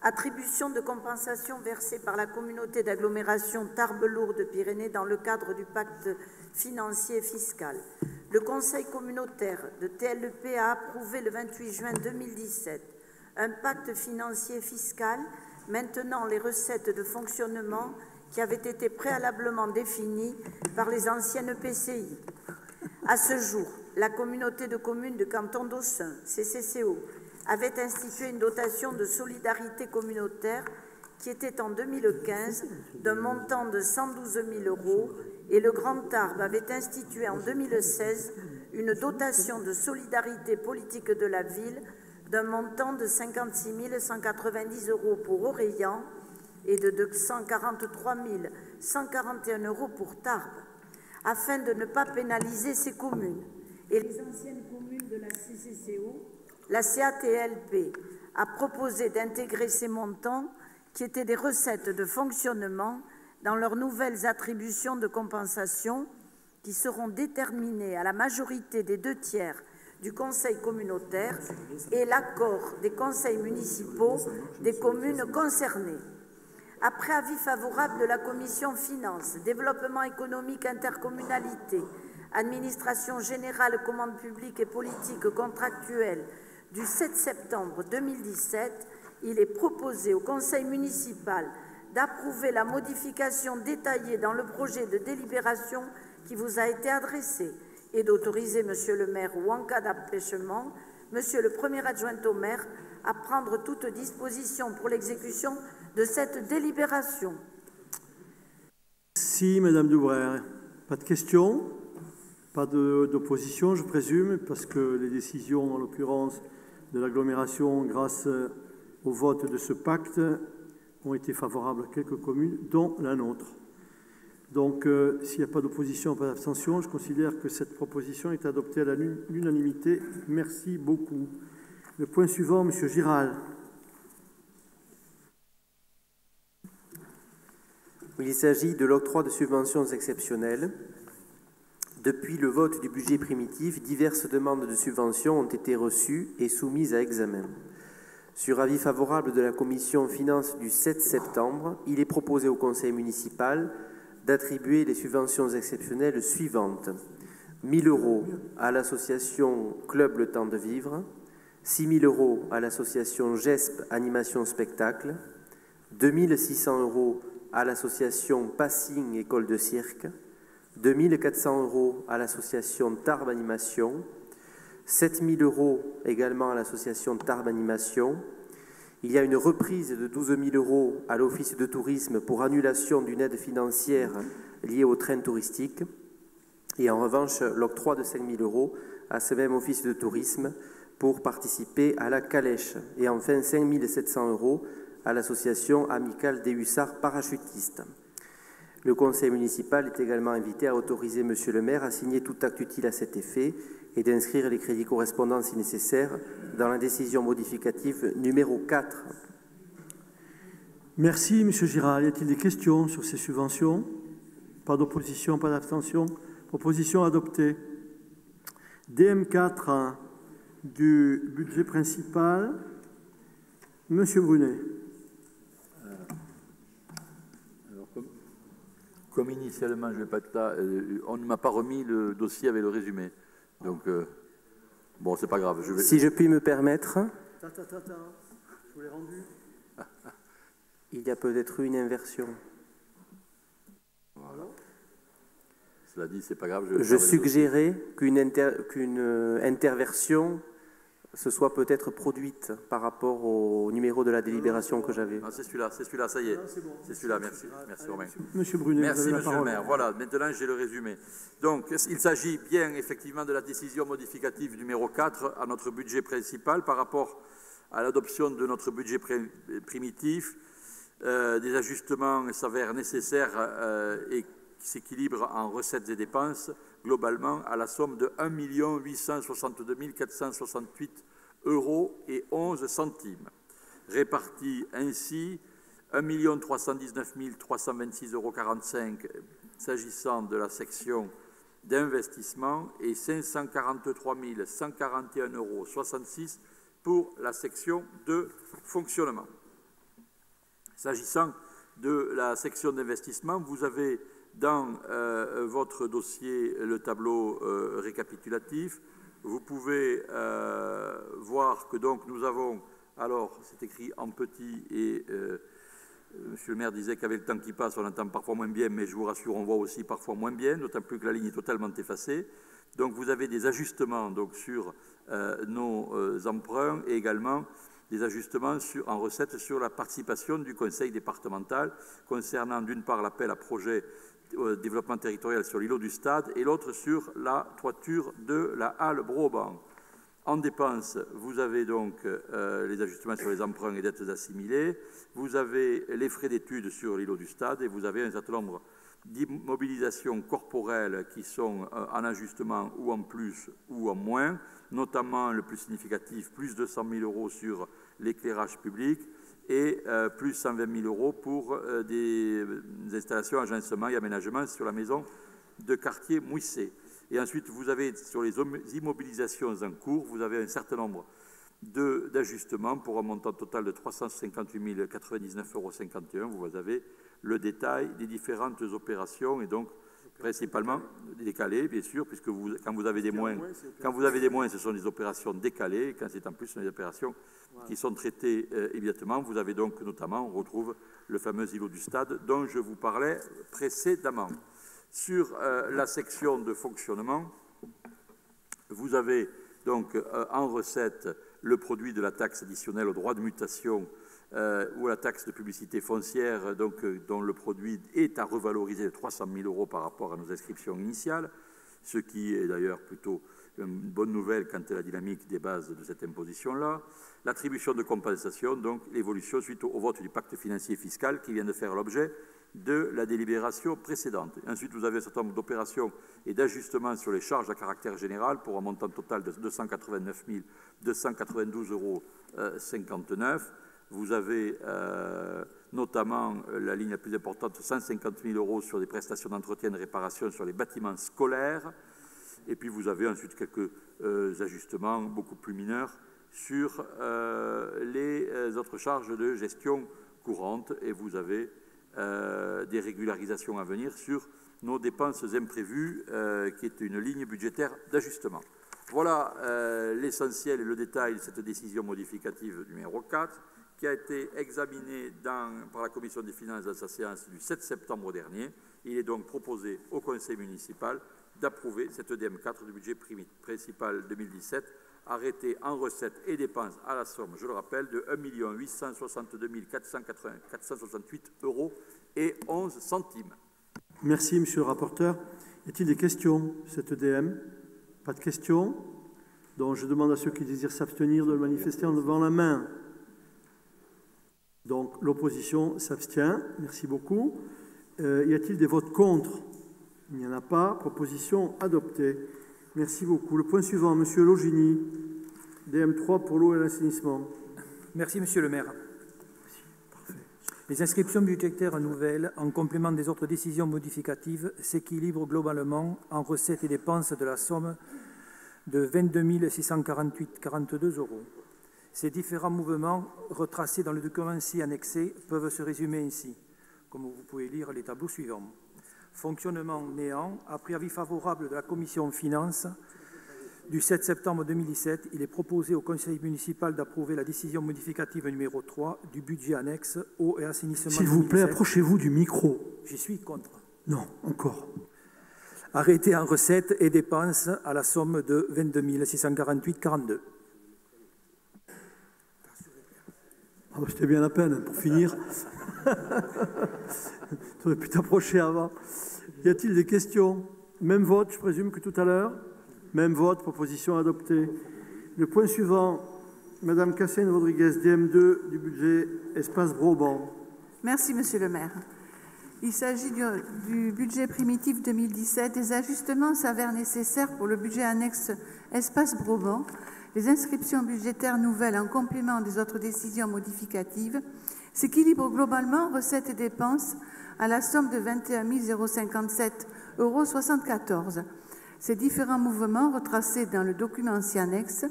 Attribution de compensation versée par la communauté d'agglomération Tarbes-Lourdes-Pyrénées dans le cadre du pacte financier et fiscal. Le Conseil communautaire de TLEP a approuvé le 28 juin 2017 un pacte financier et fiscal maintenant les recettes de fonctionnement qui avaient été préalablement définies par les anciennes PCI. À ce jour, la communauté de communes de canton d'Aussin, CCCO, avait institué une dotation de solidarité communautaire qui était en 2015 d'un montant de 112 000 € et le Grand Tarbes avait institué en 2016 une dotation de solidarité politique de la ville d'un montant de 56 190 € pour Orléans et de 243 141 € pour Tarbes, afin de ne pas pénaliser ces communes. Et les anciennes communes de la CCCO, la CATLP a proposé d'intégrer ces montants, qui étaient des recettes de fonctionnement, dans leurs nouvelles attributions de compensation, qui seront déterminées à la majorité des 2/3 du Conseil communautaire et l'accord des conseils municipaux des communes concernées. Après avis favorable de la Commission Finances, Développement économique, Intercommunalité, Administration générale, Commande publique et politique contractuelle du 7 septembre 2017, il est proposé au Conseil municipal d'approuver la modification détaillée dans le projet de délibération qui vous a été adressé et d'autoriser Monsieur le maire ou en cas d'empêchement, Monsieur le premier adjoint au maire à prendre toute disposition pour l'exécution de cette délibération. Merci Madame Doubrère. Pas de questions? Pas d'opposition, je présume, parce que les décisions, en l'occurrence, de l'agglomération grâce au vote de ce pacte ont été favorables à quelques communes, dont la nôtre. Donc, s'il n'y a pas d'opposition, pas d'abstention, je considère que cette proposition est adoptée à l'unanimité. Merci beaucoup. Le point suivant, M. Giral. Il s'agit de l'octroi de subventions exceptionnelles. Depuis le vote du budget primitif, diverses demandes de subventions ont été reçues et soumises à examen. Sur avis favorable de la commission finances du 7 septembre, il est proposé au conseil municipal d'attribuer les subventions exceptionnelles suivantes. 1 000 € à l'association Club Le Temps de Vivre, 6 000 € à l'association GESP Animation Spectacle, 2 600 € à l'association Passing École de Cirque, 2 400 € à l'association Tarbes Animation, 7 000 € également à l'association Tarbes Animation. Il y a une reprise de 12 000 € à l'Office de tourisme pour annulation d'une aide financière liée au train touristique. Et en revanche, l'octroi de 5 000 € à ce même Office de tourisme pour participer à la calèche. Et enfin, 5 700 € à l'association amicale des hussards parachutistes. Le conseil municipal est également invité à autoriser M. le maire à signer tout acte utile à cet effet et d'inscrire les crédits correspondants si nécessaire dans la décision modificative numéro 4. Merci M. Giral. Y a-t-il des questions sur ces subventions? Pas d'opposition, pas d'abstention. Proposition adoptée. DM4 du budget principal. M. Brunet. Comme initialement, je ne vais pas être là, on ne m'a pas remis le dossier avec le résumé. Donc, bon, c'est pas grave. Si je puis me permettre, Je vous l'ai rendu. il y a peut-être eu une inversion. Voilà. Cela dit, c'est pas grave. Je suggérais qu'une interversion se soit peut-être produite par rapport au numéro de la délibération que j'avais. C'est celui-là, ça y est. C'est celui-là, merci. Merci Romain. Monsieur Brunet, merci vous avez la Monsieur parole. le maire. Voilà, maintenant j'ai le résumé. Donc, il s'agit bien effectivement de la décision modificative numéro 4 à notre budget principal par rapport à l'adoption de notre budget primitif. Des ajustements s'avèrent nécessaires et s'équilibrent en recettes et dépenses globalement à la somme de 1 862 468 € et 11 centimes, répartis ainsi 1 319 326,45 € s'agissant de la section d'investissement et 543 141,66 € pour la section de fonctionnement. S'agissant de la section d'investissement, vous avez dans votre dossier le tableau récapitulatif. Vous pouvez voir que donc nous avons, alors c'est écrit en petit et Monsieur le maire disait qu'avec le temps qui passe, on entend parfois moins bien, mais je vous rassure, on voit aussi parfois moins bien, d'autant plus que la ligne est totalement effacée. Donc vous avez des ajustements donc, sur nos emprunts et également des ajustements en recettes sur la participation du conseil départemental concernant d'une part l'appel à projet développement territorial sur l'îlot du Stade et l'autre sur la toiture de la halle Broban. En dépenses, vous avez donc les ajustements sur les emprunts et dettes assimilées, vous avez les frais d'études sur l'îlot du Stade et vous avez un certain nombre d'immobilisations corporelles qui sont en ajustement ou en plus ou en moins, notamment le plus significatif, plus 200 000 € sur l'éclairage public et plus 120 000 € pour des installations, agencements et aménagements sur la maison de quartier Mouissé. Et ensuite, vous avez sur les immobilisations en cours, vous avez un certain nombre d'ajustements pour un montant total de 358 099,51 €. Vous avez le détail des différentes opérations et donc principalement décalées, bien sûr, puisque quand vous avez des moins, ce sont des opérations décalées, et quand c'est en plus, ce sont des opérations qui sont traitées immédiatement. Vous avez donc notamment, on retrouve le fameux îlot du Stade dont je vous parlais précédemment. Sur la section de fonctionnement, vous avez donc en recette le produit de la taxe additionnelle au droit de mutation ou la taxe de publicité foncière, donc, dont le produit est à revaloriser de 300 000 € par rapport à nos inscriptions initiales. ce qui est d'ailleurs plutôt une bonne nouvelle quant à la dynamique des bases de cette imposition-là. L'attribution de compensation, donc l'évolution suite au vote du pacte financier et fiscal qui vient de faire l'objet de la délibération précédente. Ensuite, vous avez un certain nombre d'opérations et d'ajustements sur les charges à caractère général pour un montant total de 289 292,59 €. Vous avez notamment la ligne la plus importante, 150 000 € sur des prestations d'entretien et de réparation sur les bâtiments scolaires. Et puis vous avez ensuite quelques ajustements beaucoup plus mineurs sur les autres charges de gestion courante. Et vous avez des régularisations à venir sur nos dépenses imprévues, qui est une ligne budgétaire d'ajustement. Voilà l'essentiel et le détail de cette décision modificative numéro 4, qui a été examinée par la Commission des finances dans sa séance du 7 septembre dernier. Il est donc proposé au Conseil municipal d'approuver cette DM4 du budget principal 2017, arrêté en recettes et dépenses à la somme, je le rappelle, de 1 862 468 € et 11 centimes. Merci, monsieur le rapporteur. Y a-t-il des questions sur cette DM? Pas de questions. Donc je demande à ceux qui désirent s'abstenir de le manifester en levant la main. Donc l'opposition s'abstient. Merci beaucoup. Y a-t-il des votes contre? Il n'y en a pas. Proposition adoptée. Merci beaucoup. Le point suivant, monsieur Logini, DM3 pour l'eau et l'assainissement. Merci, monsieur le maire. Les inscriptions budgétaires nouvelles, en complément des autres décisions modificatives, s'équilibrent globalement en recettes et dépenses de la somme de 22 648,42 €. Ces différents mouvements, retracés dans le document-ci annexé, peuvent se résumer ainsi, comme vous pouvez lire les tableaux suivants. Fonctionnement néant. Après avis favorable de la Commission Finances du 7 septembre 2017, il est proposé au Conseil municipal d'approuver la décision modificative numéro 3 du budget annexe eau et assainissement. S'il vous plaît, approchez-vous du micro. J'y suis contre. Non, encore. Arrêté en recettes et dépenses à la somme de 22 648,42 €. Ah bah, c'était bien la peine pour finir. Tu aurais pu t'approcher avant. Y a-t-il des questions? Même vote, je présume, que tout à l'heure. Même vote, proposition adoptée. Le point suivant, Madame Cassène Rodriguez, DM2 du budget Espace Broban. Merci, monsieur le maire. Il s'agit du budget primitif 2017. Des ajustements s'avèrent nécessaires pour le budget annexe Espace Broban. Les inscriptions budgétaires nouvelles en complément des autres décisions modificatives s'équilibrent globalement recettes et dépenses à la somme de 21 057,74 €. Ces différents mouvements, retracés dans le document ancien annexe,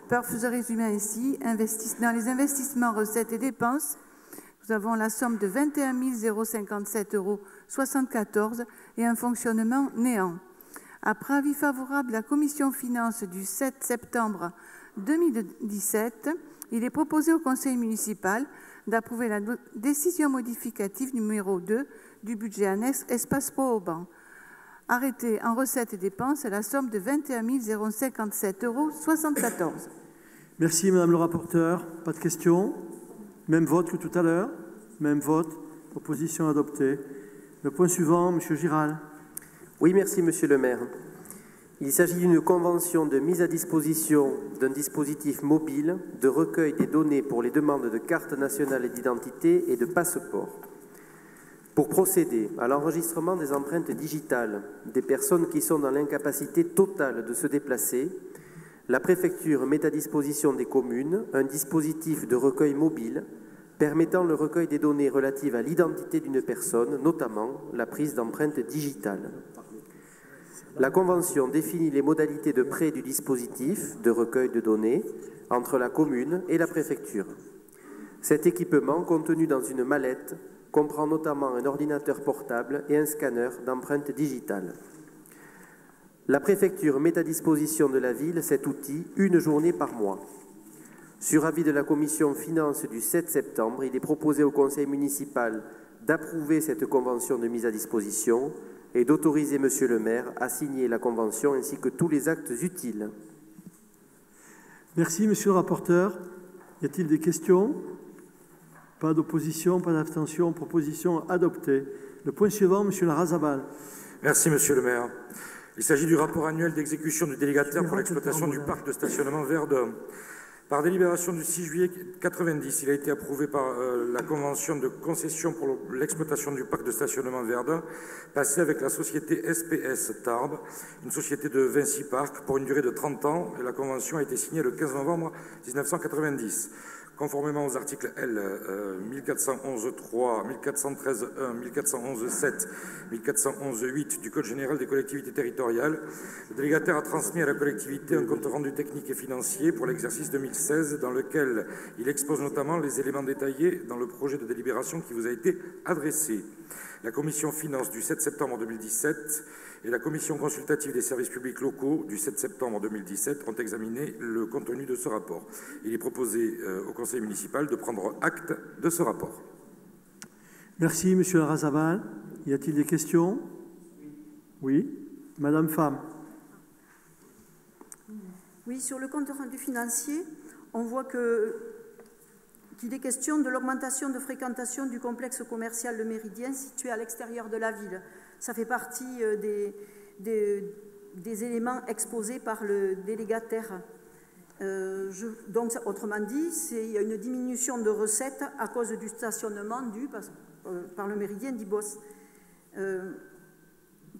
peuvent se résumer ainsi. Dans les investissements, recettes et dépenses, nous avons la somme de 21 057,74 € et un fonctionnement néant. Après avis favorable de la Commission Finances du 7 septembre 2017, il est proposé au Conseil municipal d'approuver la décision modificative numéro 2 du budget annexe Espace Broban, arrêté en recettes et dépenses à la somme de 21 057,74 €. Merci, madame le rapporteur. Pas de questions? Même vote que tout à l'heure? Même vote. Proposition adoptée. Le point suivant, monsieur Giral. Oui, merci, monsieur le maire. Il s'agit d'une convention de mise à disposition d'un dispositif mobile de recueil des données pour les demandes de carte nationale d'identité et de passeport. Pour procéder à l'enregistrement des empreintes digitales des personnes qui sont dans l'incapacité totale de se déplacer, la préfecture met à disposition des communes un dispositif de recueil mobile permettant le recueil des données relatives à l'identité d'une personne, notamment la prise d'empreintes digitales. La Convention définit les modalités de prêt du dispositif de recueil de données entre la commune et la préfecture. Cet équipement, contenu dans une mallette, comprend notamment un ordinateur portable et un scanner d'empreintes digitales. La préfecture met à disposition de la ville cet outil une journée par mois. Sur avis de la Commission Finances du 7 septembre, il est proposé au Conseil municipal d'approuver cette convention de mise à disposition et d'autoriser monsieur le maire à signer la convention ainsi que tous les actes utiles. Merci, monsieur le rapporteur. Y a-t-il des questions? Pas d'opposition, pas d'abstention. Proposition adoptée. Le point suivant, monsieur Larrazabal. Merci, monsieur le maire. Il s'agit du rapport annuel d'exécution du délégataire pour l'exploitation du parc de stationnement Verdun. Par délibération du 6 juillet 1990, il a été approuvé par la convention de concession pour l'exploitation du parc de stationnement Verdun, passée avec la société SPS Tarbes, une société de Vinci Park, pour une durée de 30 ans, et la convention a été signée le 15 novembre 1990. Conformément aux articles L. 1411.3, 1413.1, 1411.7, 1411.8 du Code général des collectivités territoriales, le délégataire a transmis à la collectivité un compte rendu technique et financier pour l'exercice 2016 dans lequel il expose notamment les éléments détaillés dans le projet de délibération qui vous a été adressé. La commission finances du 7 septembre 2017 et la commission consultative des services publics locaux du 7 septembre 2017 ont examiné le contenu de ce rapport. Il est proposé au conseil municipal de prendre acte de ce rapport. Merci, Monsieur Larrazabal. Y a-t-il des questions? Oui. Madame Pham. Oui, sur le compte rendu financier, on voit qu'il est question de l'augmentation de fréquentation du complexe commercial Le Méridien situé à l'extérieur de la ville. Ça fait partie des éléments exposés par le délégataire. Donc, autrement dit, il y a une diminution de recettes à cause du stationnement dû par le Méridien d'Ibos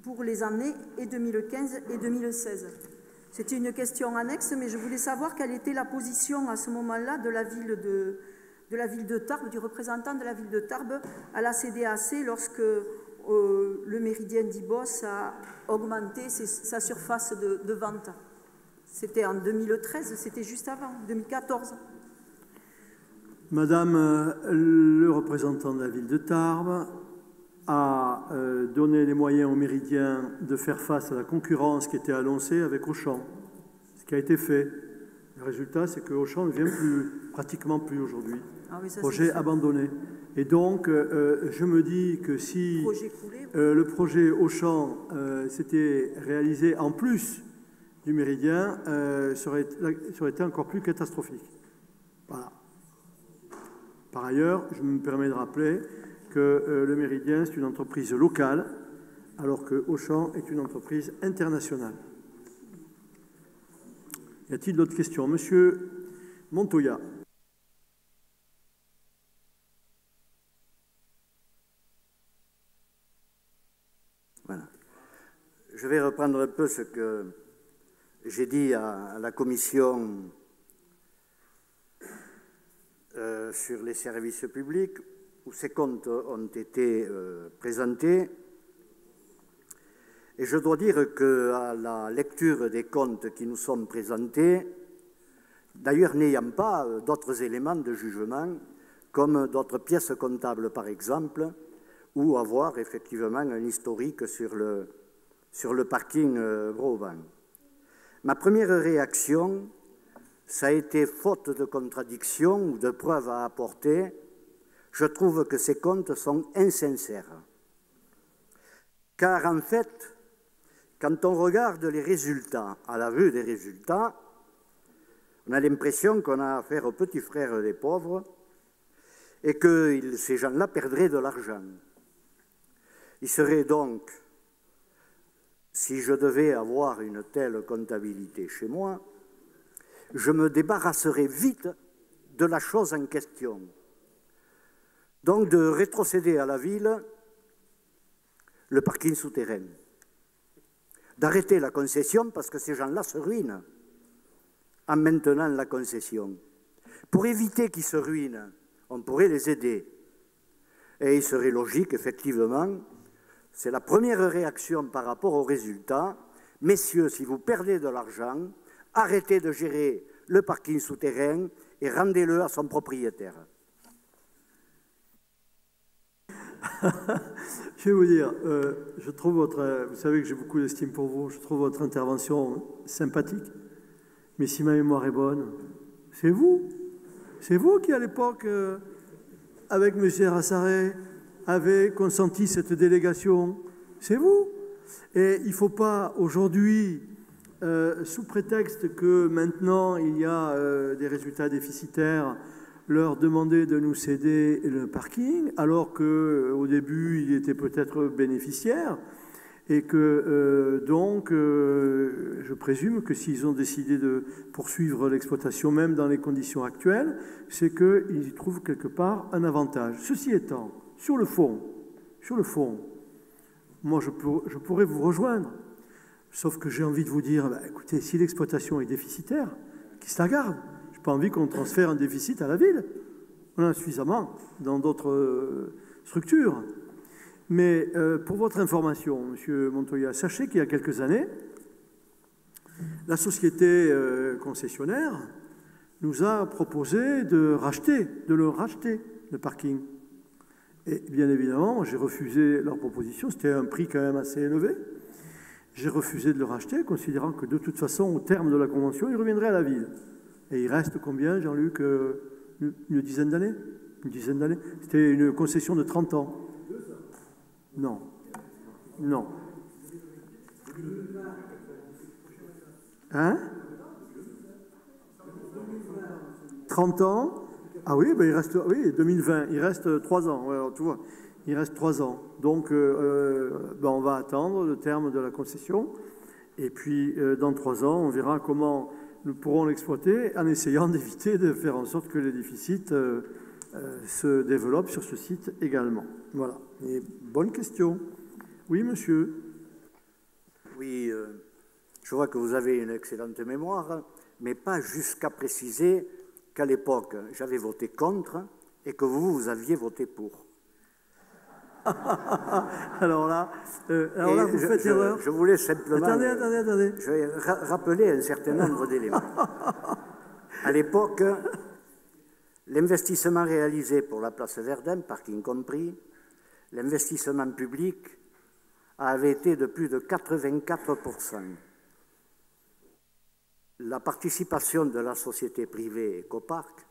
pour les années 2015 et 2016. C'était une question annexe, mais je voulais savoir quelle était la position à ce moment-là de la ville de Tarbes, du représentant de la ville de Tarbes à la CDAC lorsque le Méridien d'Ibos a augmenté sa surface de vente. C'était en 2013, c'était juste avant, 2014. Madame le représentant de la ville de Tarbes a donné les moyens au Méridien de faire face à la concurrence qui était annoncée avec Auchan, ce qui a été fait. Le résultat, c'est que Auchan ne vient pratiquement plus aujourd'hui. Ah oui, projet abandonné. Et donc, je me dis que si le projet Auchan s'était réalisé en plus du Méridien, ça aurait été encore plus catastrophique. Voilà. Par ailleurs, je me permets de rappeler que le Méridien, c'est une entreprise locale, alors que Auchan est une entreprise internationale. Y a-t-il d'autres questions? Monsieur Montoya. Voilà. Je vais reprendre un peu ce que j'ai dit à la commission sur les services publics, où ces comptes ont été présentés. Et je dois dire qu'à la lecture des comptes qui nous sont présentés, d'ailleurs n'ayant pas d'autres éléments de jugement, comme d'autres pièces comptables par exemple, ou avoir effectivement un historique sur le parking Vauban. Ma première réaction, ça a été faute de contradiction ou de preuves à apporter. Je trouve que ces comptes sont insincères. Car en fait, quand on regarde les résultats, à la vue des résultats, on a l'impression qu'on a affaire aux petits frères des pauvres et que ces gens-là perdraient de l'argent. Il serait donc, si je devais avoir une telle comptabilité chez moi, je me débarrasserais vite de la chose en question. Donc de rétrocéder à la ville le parking souterrain, d'arrêter la concession parce que ces gens-là se ruinent en maintenant la concession. Pour éviter qu'ils se ruinent, on pourrait les aider. Et il serait logique, effectivement, c'est la première réaction par rapport aux résultats. Messieurs, si vous perdez de l'argent, arrêtez de gérer le parking souterrain et rendez-le à son propriétaire. Je vais vous dire, je trouve vous savez que j'ai beaucoup d'estime pour vous, je trouve votre intervention sympathique, mais si ma mémoire est bonne, c'est vous qui à l'époque, avec M. Rassaré, avez consenti cette délégation, c'est vous. Et il ne faut pas aujourd'hui, sous prétexte que maintenant il y a des résultats déficitaires, leur demander de nous céder le parking, alors qu'au début, il était peut-être bénéficiaire. Et que donc, je présume que s'ils ont décidé de poursuivre l'exploitation, même dans les conditions actuelles, c'est qu'ils y trouvent quelque part un avantage. Ceci étant, sur le fond, moi je pourrais vous rejoindre, sauf que j'ai envie de vous dire, écoutez, si l'exploitation est déficitaire, qui se la garde? Je n'ai pas envie qu'on transfère un déficit à la ville. On en a suffisamment dans d'autres structures. Mais pour votre information, Monsieur Montoya, sachez qu'il y a quelques années, la société concessionnaire nous a proposé de le racheter, le parking. Et bien évidemment, j'ai refusé leur proposition, c'était un prix quand même assez élevé. J'ai refusé de le racheter, considérant que de toute façon, au terme de la convention, il reviendrait à la ville. Et il reste combien, Jean-Luc? Une dizaine d'années? Une dizaine d'années. C'était une concession de 30 ans. Non. Non. Hein? 30 ans? Ah oui, ben il reste, oui, 2020, il reste 3 ans. Ouais, alors, tu vois, il reste 3 ans. Donc, ben on va attendre le terme de la concession. Et puis, dans 3 ans, on verra comment nous pourrons l'exploiter en essayant d'éviter de faire en sorte que les déficits se développent sur ce site également. Voilà. Et bonne question. Oui, monsieur. Oui, je vois que vous avez une excellente mémoire, mais pas jusqu'à préciser qu'à l'époque, j'avais voté contre et que vous aviez voté pour. Alors là, vous faites erreur. Je voulais simplement... Attendez. Je vais rappeler un certain nombre d'éléments. À l'époque, l'investissement réalisé pour la place Verdun, parking compris, l'investissement public avait été de plus de 84%. La participation de la société privée Ecopark,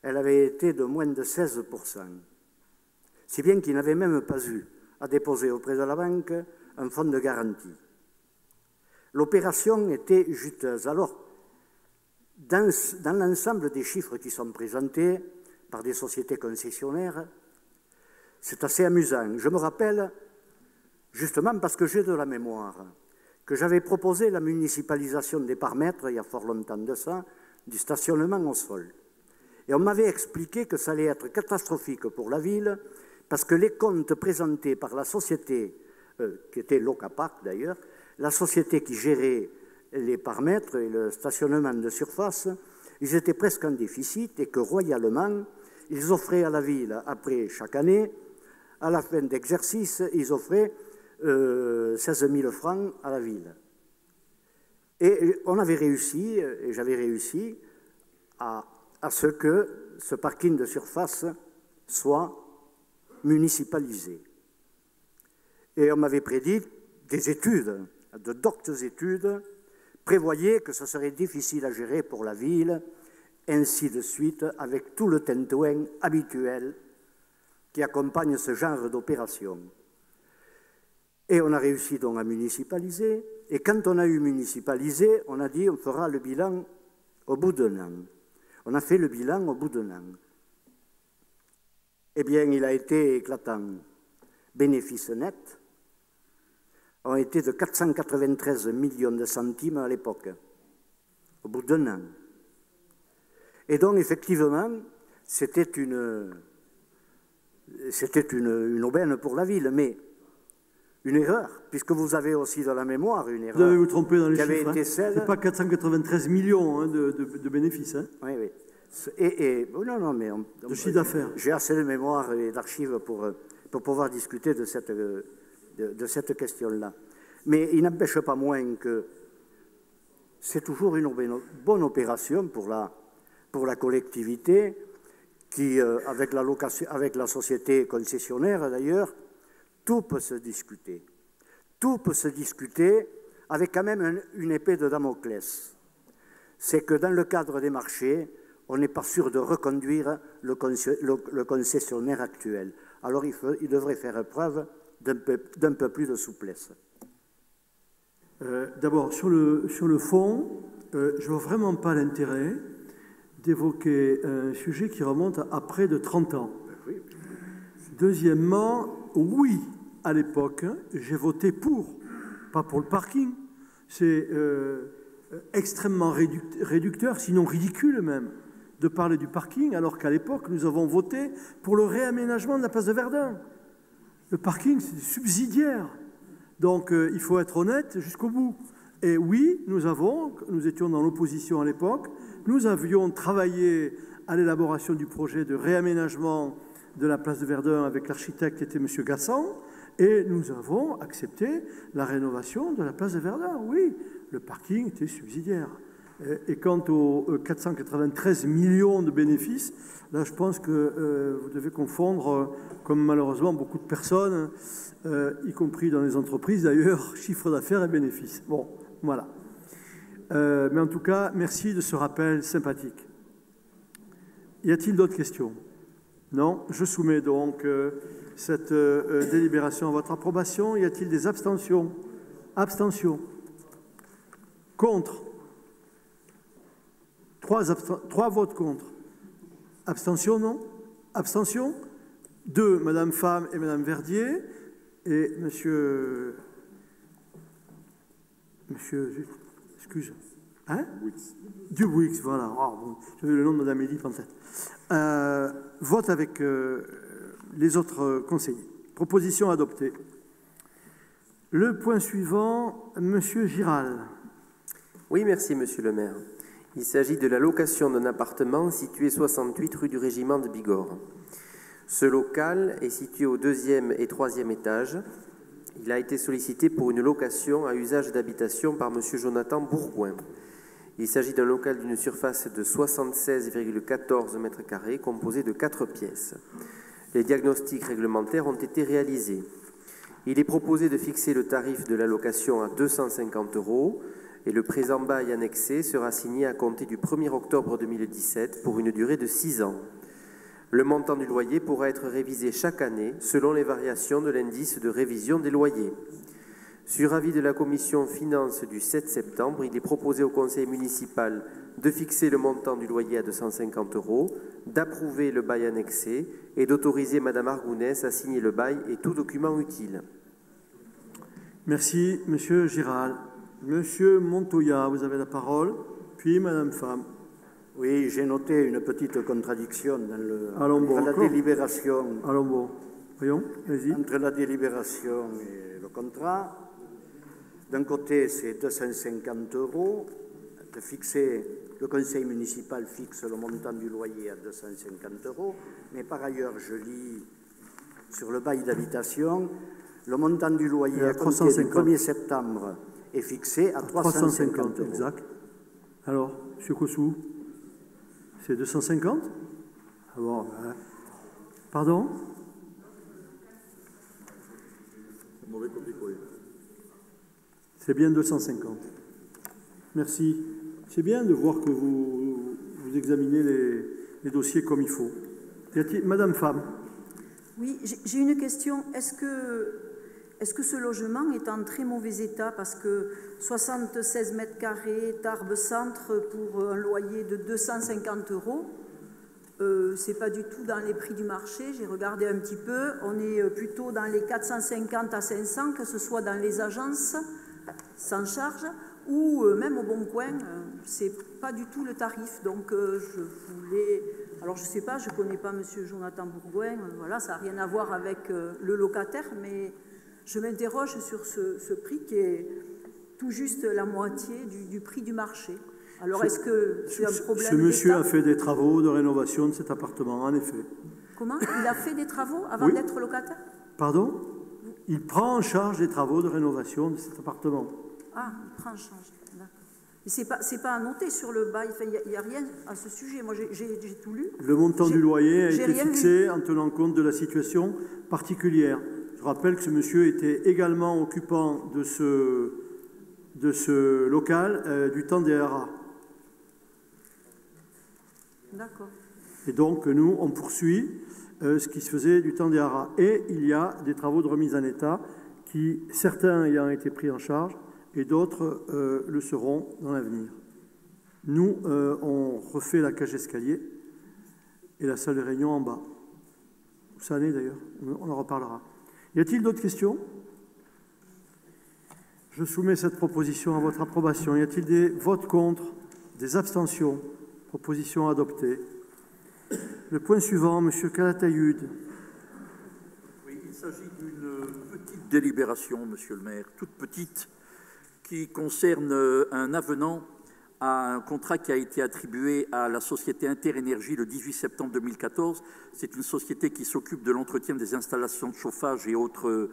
elle avait été de moins de 16%. Si bien qu'il n'avait même pas eu à déposer auprès de la banque un fonds de garantie. L'opération était juteuse. Alors, dans l'ensemble des chiffres qui sont présentés par des sociétés concessionnaires, c'est assez amusant. Je me rappelle, justement parce que j'ai de la mémoire, que j'avais proposé la municipalisation des paramètres, il y a fort longtemps de ça, du stationnement au sol. Et on m'avait expliqué que ça allait être catastrophique pour la ville, parce que les comptes présentés par la société, qui était Locapark d'ailleurs, la société qui gérait les paramètres et le stationnement de surface, ils étaient presque en déficit et que royalement, ils offraient à la ville, après chaque année, à la fin d'exercice, ils offraient 16 000 francs à la ville. Et on avait réussi, et j'avais réussi, à ce que ce parking de surface soit municipalisé. Et on m'avait prédit des études, de doctes études, prévoyaient que ce serait difficile à gérer pour la ville, ainsi de suite, avec tout le tintouin habituel qui accompagne ce genre d'opération. Et on a réussi donc à municipaliser, et quand on a eu municipalisé, on a dit on fera le bilan au bout d'un an. On a fait le bilan au bout d'un an. Eh bien, il a été éclatant. Bénéfices nets ont été de 493 millions de centimes à l'époque, au bout d'un an. Et donc, effectivement, c'était une aubaine pour la ville, mais une erreur, puisque vous avez aussi dans la mémoire une erreur. Vous devez vous tromper dans les chiffres. Hein. Ce n'est pas 493 millions de bénéfices. Hein. Oui, oui. Non, mais de chiffre d'affaires. J'ai assez de mémoire et d'archives pour pouvoir discuter de cette question-là. Mais il n'empêche pas moins que c'est toujours une bonne opération pour la collectivité qui, avec la société concessionnaire d'ailleurs, tout peut se discuter. Tout peut se discuter avec quand même une épée de Damoclès. C'est que dans le cadre des marchés, on n'est pas sûr de reconduire le concessionnaire actuel. Alors il devrait faire preuve d'un peu plus de souplesse. D'abord, sur le fond, je ne vois vraiment pas l'intérêt d'évoquer un sujet qui remonte à près de 30 ans. Deuxièmement, oui, à l'époque, j'ai voté pour, pas pour le parking. C'est extrêmement réducteur, sinon ridicule même, de parler du parking, alors qu'à l'époque, nous avons voté pour le réaménagement de la place de Verdun. Le parking, c'est subsidiaire. Donc, il faut être honnête jusqu'au bout. Et oui, nous étions dans l'opposition à l'époque, nous avions travaillé à l'élaboration du projet de réaménagement de la place de Verdun avec l'architecte qui était M. Gassan, et nous avons accepté la rénovation de la place de Verdun. Oui, le parking était subsidiaire. Et quant aux 493 millions de bénéfices, là, je pense que vous devez confondre, comme malheureusement beaucoup de personnes, y compris dans les entreprises d'ailleurs, chiffre d'affaires et bénéfices. Bon, voilà. Mais en tout cas, merci de ce rappel sympathique. Y a-t-il d'autres questions? Non. Je soumets donc cette délibération à votre approbation. Y a-t-il des abstentions? Abstentions. Contre? 3 votes contre. Abstention, non? Abstention? 2, Madame Pham et Madame Verdier. Et Monsieur... Excuse. Hein? Dubuix, voilà. Oh, bon, j'avais le nom de Madame Edith en tête. Vote avec les autres conseillers. Proposition adoptée. Le point suivant, Monsieur Giral. Oui, merci, Monsieur le maire. Il s'agit de la location d'un appartement situé 68 rue du Régiment de Bigorre. Ce local est situé au 2e et 3e étage. Il a été sollicité pour une location à usage d'habitation par M. Jonathan Bourgoin. Il s'agit d'un local d'une surface de 76,14 m² composé de 4 pièces. Les diagnostics réglementaires ont été réalisés. Il est proposé de fixer le tarif de la location à 250 € et le présent bail annexé sera signé à compter du 1er octobre 2017 pour une durée de 6 ans. Le montant du loyer pourra être révisé chaque année selon les variations de l'indice de révision des loyers. Sur avis de la commission finances du 7 septembre, il est proposé au conseil municipal de fixer le montant du loyer à 250 €, d'approuver le bail annexé et d'autoriser Madame Argounès à signer le bail et tout document utile. Merci, Monsieur Giral. Monsieur Montoya, vous avez la parole, puis Madame Pham. Oui, j'ai noté une petite contradiction dans la délibération. Allons bon. Voyons, vas-y. Entre la délibération et le contrat. D'un côté, c'est 250 €. Le conseil municipal fixe le montant du loyer à 250 €. Mais par ailleurs, je lis sur le bail d'habitation, le montant du loyer à compter du 1er septembre est fixé à 350 €. Exact. Alors, M. Kossou, c'est 250? Ah bon, pardon? C'est bien 250. Merci. C'est bien de voir que vous examinez les dossiers comme il faut. Madame Pham. Oui, j'ai une question. Est-ce que ce logement est en très mauvais état? Parce que 76 m², Tarbes Centre, pour un loyer de 250 €, c'est pas du tout dans les prix du marché. J'ai regardé un petit peu. On est plutôt dans les 450 à 500, que ce soit dans les agences sans charge ou même au Bon Coin. C'est pas du tout le tarif. Donc je voulais... Alors je sais pas, je connais pas Monsieur Jonathan Bourgoin. Voilà, ça n'a rien à voir avec le locataire, mais je m'interroge sur ce prix qui est tout juste la moitié du prix du marché. Alors est-ce que c'est un problème? Ce monsieur a fait des travaux de rénovation de cet appartement, en effet. Comment? Il a fait des travaux avant d'être locataire? Pardon? Il prend en charge les travaux de rénovation de cet appartement. Ah, il prend en charge. Mais c'est pas à noter sur le bail. Il n'y a rien à ce sujet. Moi, j'ai tout lu. Le montant du loyer a été fixé en tenant compte de la situation particulière. Je rappelle que ce monsieur était également occupant de ce local du temps des haras. D'accord. Et donc, nous, on poursuit ce qui se faisait du temps des haras. Et il y a des travaux de remise en état qui, certains ayant été pris en charge, et d'autres le seront dans l'avenir. Nous, on refait la cage d'escalier et la salle de réunion en bas. Ça en est d'ailleurs, on en reparlera. Y a-t-il d'autres questions? Je soumets cette proposition à votre approbation. Y a-t-il des votes contre, des abstentions? Proposition adoptée. Le point suivant, M. Calatayud. Oui, il s'agit d'une petite délibération, Monsieur le maire, toute petite, qui concerne un avenant à un contrat qui a été attribué à la société Interénergie le 18 septembre 2014. C'est une société qui s'occupe de l'entretien des installations de chauffage et autres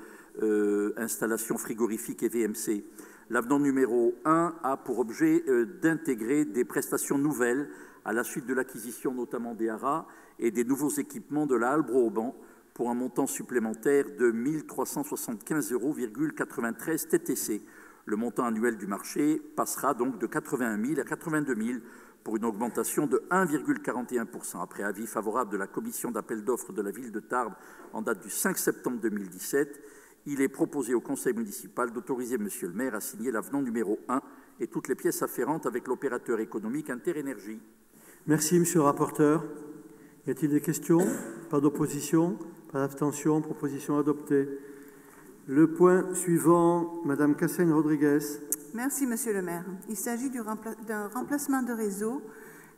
installations frigorifiques et VMC. L'avenant numéro 1 a pour objet d'intégrer des prestations nouvelles à la suite de l'acquisition notamment des haras et des nouveaux équipements de la halle Broban pour un montant supplémentaire de 1 375,93 € TTC. Le montant annuel du marché passera donc de 81 000 à 82 000 pour une augmentation de 1,41%. Après avis favorable de la commission d'appel d'offres de la ville de Tarbes en date du 5 septembre 2017, il est proposé au conseil municipal d'autoriser Monsieur le maire à signer l'avenant numéro 1 et toutes les pièces afférentes avec l'opérateur économique Interénergie. Merci, Monsieur le rapporteur. Y a-t-il des questions? Pas d'opposition? Pas d'abstention? Proposition adoptée. Le point suivant, Madame Cassaigne-Rodriguez. Merci, Monsieur le maire. Il s'agit d'un remplacement de réseau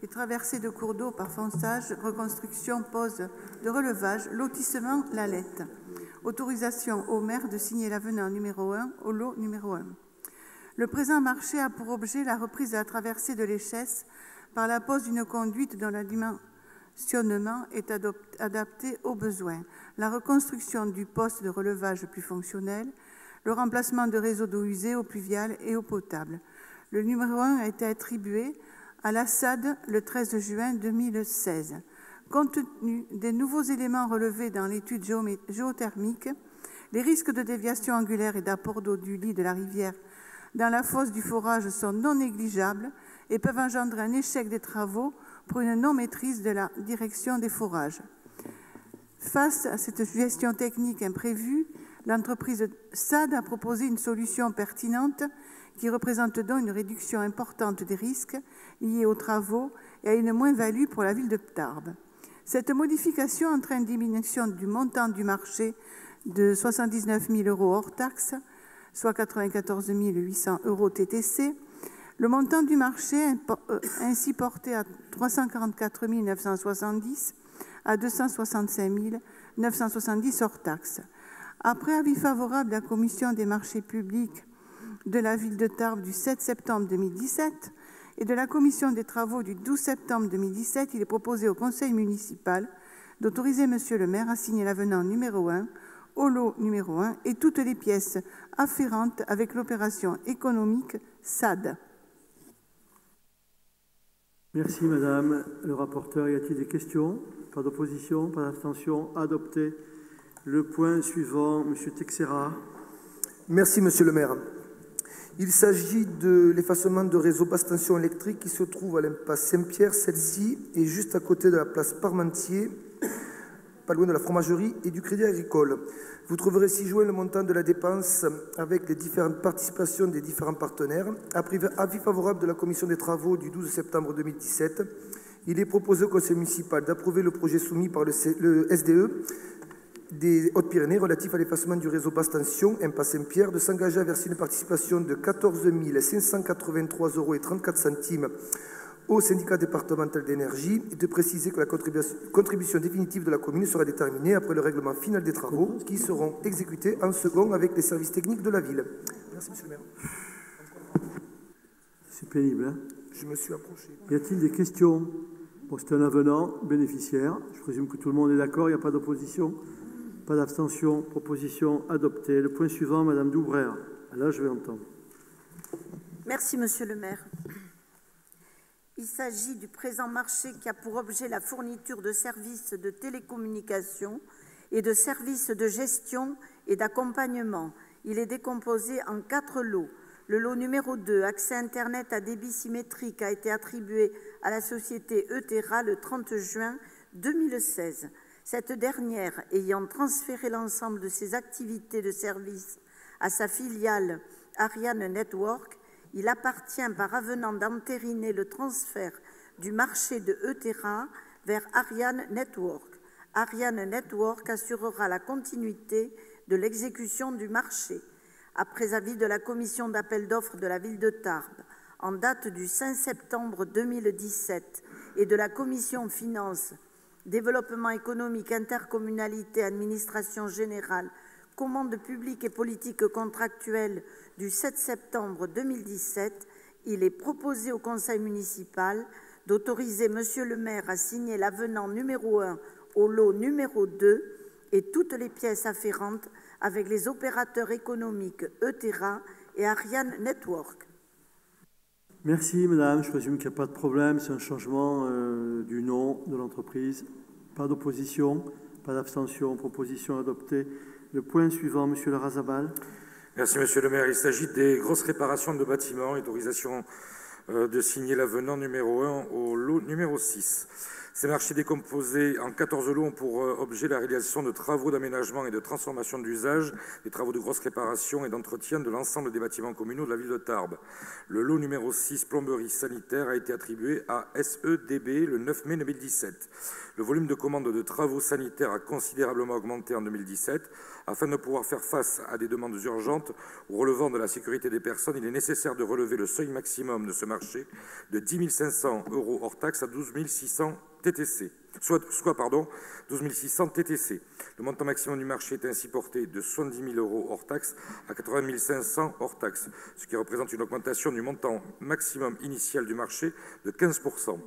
et traversée de cours d'eau par fonçage, reconstruction, pose de relevage, lotissement Lalette. Autorisation au maire de signer l'avenant numéro 1 au lot numéro 1. Le présent marché a pour objet la reprise de la traversée de l'Échesse par la pose d'une conduite dont la dimensionnement est adapté aux besoins, la reconstruction du poste de relevage plus fonctionnel, le remplacement de réseaux d'eau usée, eau pluviale et eau potable. Le numéro 1 a été attribué à la SAD le 13 juin 2016. Compte tenu des nouveaux éléments relevés dans l'étude géothermique, les risques de déviation angulaire et d'apport d'eau du lit de la rivière dans la fosse du forage sont non négligeables et peuvent engendrer un échec des travaux pour une non-maîtrise de la direction des forages. Face à cette gestion technique imprévue, l'entreprise SAD a proposé une solution pertinente qui représente donc une réduction importante des risques liés aux travaux et à une moins-value pour la ville de Tarbes. Cette modification entraîne une diminution du montant du marché de 79 000 € hors taxe, soit 94 800 € TTC. Le montant du marché est ainsi porté à 344 970 à 265 970 hors taxe. Après avis favorable de la commission des marchés publics de la ville de Tarbes du 7 septembre 2017 et de la commission des travaux du 12 septembre 2017, il est proposé au conseil municipal d'autoriser Monsieur le maire à signer l'avenant numéro 1 au lot numéro 1 et toutes les pièces afférentes avec l'opération économique SAD. Merci, Madame le rapporteur. Y a-t-il des questions? Pas d'opposition, pas d'abstention. Adopté. Le point suivant, Monsieur Texera. Merci, Monsieur le maire. Il s'agit de l'effacement de réseau basse tension électrique qui se trouve à l'impasse Saint-Pierre. Celle-ci est juste à côté de la place Parmentier, pas loin de la fromagerie et du Crédit Agricole. Vous trouverez ci-joint le montant de la dépense avec les différentes participations des différents partenaires. Après avis favorable de la commission des travaux du 12 septembre 2017, il est proposé au conseil municipal d'approuver le projet soumis par le SDE des Hautes-Pyrénées relatif à l'effacement du réseau basse tension impasse Saint-Pierre, de s'engager à verser une participation de 14 583,34 € au syndicat départemental d'énergie et de préciser que la contribution définitive de la commune sera déterminée après le règlement final des travaux qui seront exécutés en second avec les services techniques de la ville. Merci, Monsieur le maire. C'est pénible, hein? Je me suis approché. Y a-t-il des questions? Bon, c'est un avenant bénéficiaire. Je présume que tout le monde est d'accord. Il n'y a pas d'opposition, pas d'abstention. Proposition adoptée. Le point suivant, Madame Doubrère. Là, je vais entendre. Merci, Monsieur le maire. Il s'agit du présent marché qui a pour objet la fourniture de services de télécommunication et de services de gestion et d'accompagnement. Il est décomposé en 4 lots. Le lot numéro 2, accès Internet à débit symétrique, a été attribué à la société Eutera le 30 juin 2016. Cette dernière, ayant transféré l'ensemble de ses activités de service à sa filiale Ariane Network, il appartient par avenant d'entériner le transfert du marché de Eutera vers Ariane Network. Ariane Network assurera la continuité de l'exécution du marché. Après avis de la commission d'appel d'offres de la ville de Tarbes, en date du 5 septembre 2017, et de la commission finances, développement économique, intercommunalité, administration générale, commande publique et politique contractuelle du 7 septembre 2017, il est proposé au conseil municipal d'autoriser Monsieur le maire à signer l'avenant numéro 1 au lot numéro 2 et toutes les pièces afférentes avec les opérateurs économiques Eutera et Ariane Network. Merci madame, je présume qu'il n'y a pas de problème, c'est un changement du nom de l'entreprise. Pas d'opposition, pas d'abstention, proposition adoptée. Le point suivant, monsieur Larrazabal. Merci monsieur le maire, il s'agit des grosses réparations de bâtiments, autorisation de signer l'avenant numéro 1 au lot numéro 6. Ces marchés décomposés en 14 lots ont pour objet la réalisation de travaux d'aménagement et de transformation d'usage, des travaux de grosse réparation et d'entretien de l'ensemble des bâtiments communaux de la ville de Tarbes. Le lot numéro 6, plomberie sanitaire, a été attribué à SEDB le 9 mai 2017. Le volume de commandes de travaux sanitaires a considérablement augmenté en 2017. Afin de pouvoir faire face à des demandes urgentes ou relevant de la sécurité des personnes, il est nécessaire de relever le seuil maximum de ce marché de 10 500 € hors taxe à 12 600 TTC, soit 12 600 TTC. Le montant maximum du marché est ainsi porté de 70 000 € hors taxe à 80 500 hors taxe, ce qui représente une augmentation du montant maximum initial du marché de 15 %.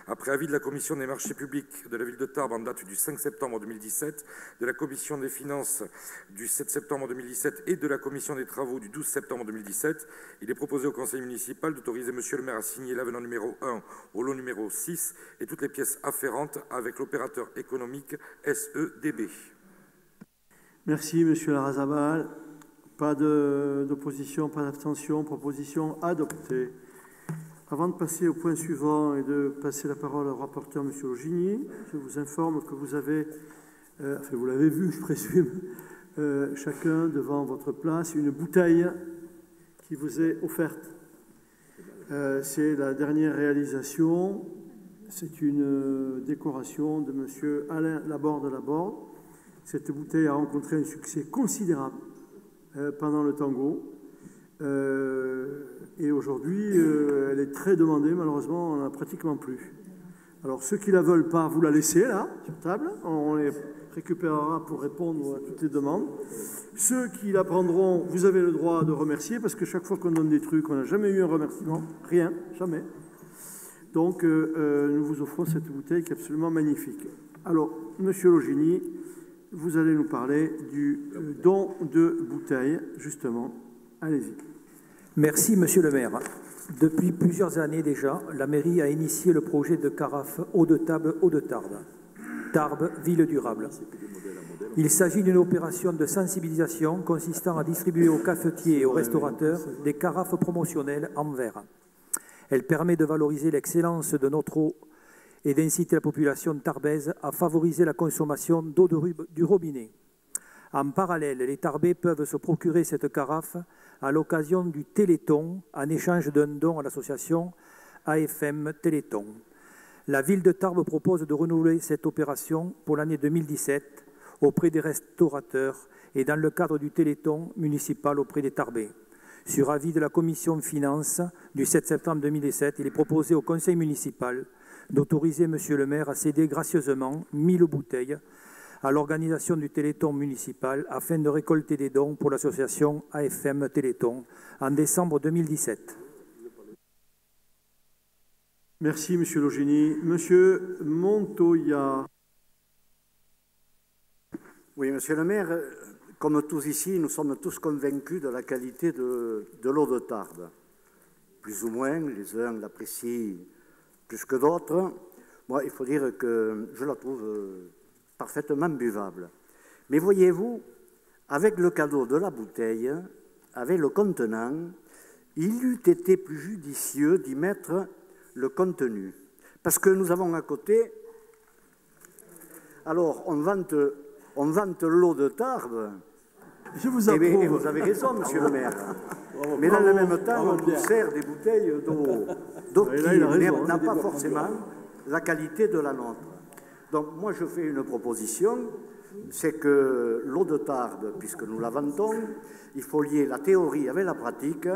Après avis de la commission des marchés publics de la ville de Tarbes en date du 5 septembre 2017, de la commission des finances du 7 septembre 2017 et de la commission des travaux du 12 septembre 2017, il est proposé au conseil municipal d'autoriser monsieur le maire à signer l'avenant numéro 1 au lot numéro 6 et toutes les pièces afférentes avec l'opérateur économique SEDB. Merci monsieur Larrazabal. Pas d'opposition, pas d'abstention, proposition adoptée. Avant de passer au point suivant et de passer la parole au rapporteur monsieur Logini, je vous informe que vous avez, vous l'avez vu je présume, chacun devant votre place une bouteille qui vous est offerte. C'est la dernière réalisation. C'est une décoration de M. Alain Laborde. Cette bouteille a rencontré un succès considérable pendant le tango. Et aujourd'hui, elle est très demandée. Malheureusement, on n'en a pratiquement plus. Alors, ceux qui ne la veulent pas, vous la laissez là, sur table. On les récupérera pour répondre à toutes les demandes. Ceux qui la prendront, vous avez le droit de remercier, parce que chaque fois qu'on donne des trucs, on n'a jamais eu un remerciement. Rien, jamais. Donc, nous vous offrons cette bouteille qui est absolument magnifique. Alors, monsieur Logini, vous allez nous parler du don de bouteilles, justement. Allez-y. Merci, monsieur le maire. Depuis plusieurs années déjà, la mairie a initié le projet de carafe eau de table, eau de Tarbes. Tarbes, ville durable. Il s'agit d'une opération de sensibilisation consistant à distribuer aux cafetiers et aux restaurateurs des carafes promotionnelles en verre. Elle permet de valoriser l'excellence de notre eau et d'inciter la population tarbaise à favoriser la consommation d'eau du robinet. En parallèle, les Tarbais peuvent se procurer cette carafe à l'occasion du Téléthon en échange d'un don à l'association AFM Téléthon. La ville de Tarbes propose de renouveler cette opération pour l'année 2017 auprès des restaurateurs et dans le cadre du Téléthon municipal auprès des Tarbais. Sur avis de la commission finances du 7 septembre 2017, il est proposé au conseil municipal d'autoriser monsieur le maire à céder gracieusement 1000 bouteilles à l'organisation du Téléthon municipal afin de récolter des dons pour l'association AFM Téléthon en décembre 2017. Merci, monsieur Logini. Monsieur Montoya. Oui, monsieur le maire, comme tous ici, nous sommes tous convaincus de la qualité de l'eau de Tarbes. Plus ou moins, les uns l'apprécient plus que d'autres. Moi, il faut dire que je la trouve parfaitement buvable. Mais voyez-vous, avec le cadeau de la bouteille, avec le contenant, il eût été plus judicieux d'y mettre le contenu. Parce que nous avons à côté... Alors, on vante l'eau de Tarbes. Je vous approuve. Et vous avez raison, monsieur le maire. Mais dans le même temps, on nous sert des bouteilles d'eau qui n'a pas forcément la qualité de la nôtre. Donc moi, je fais une proposition c'est que l'eau de Tarbes, puisque nous la vantons, il faut lier la théorie avec la pratique,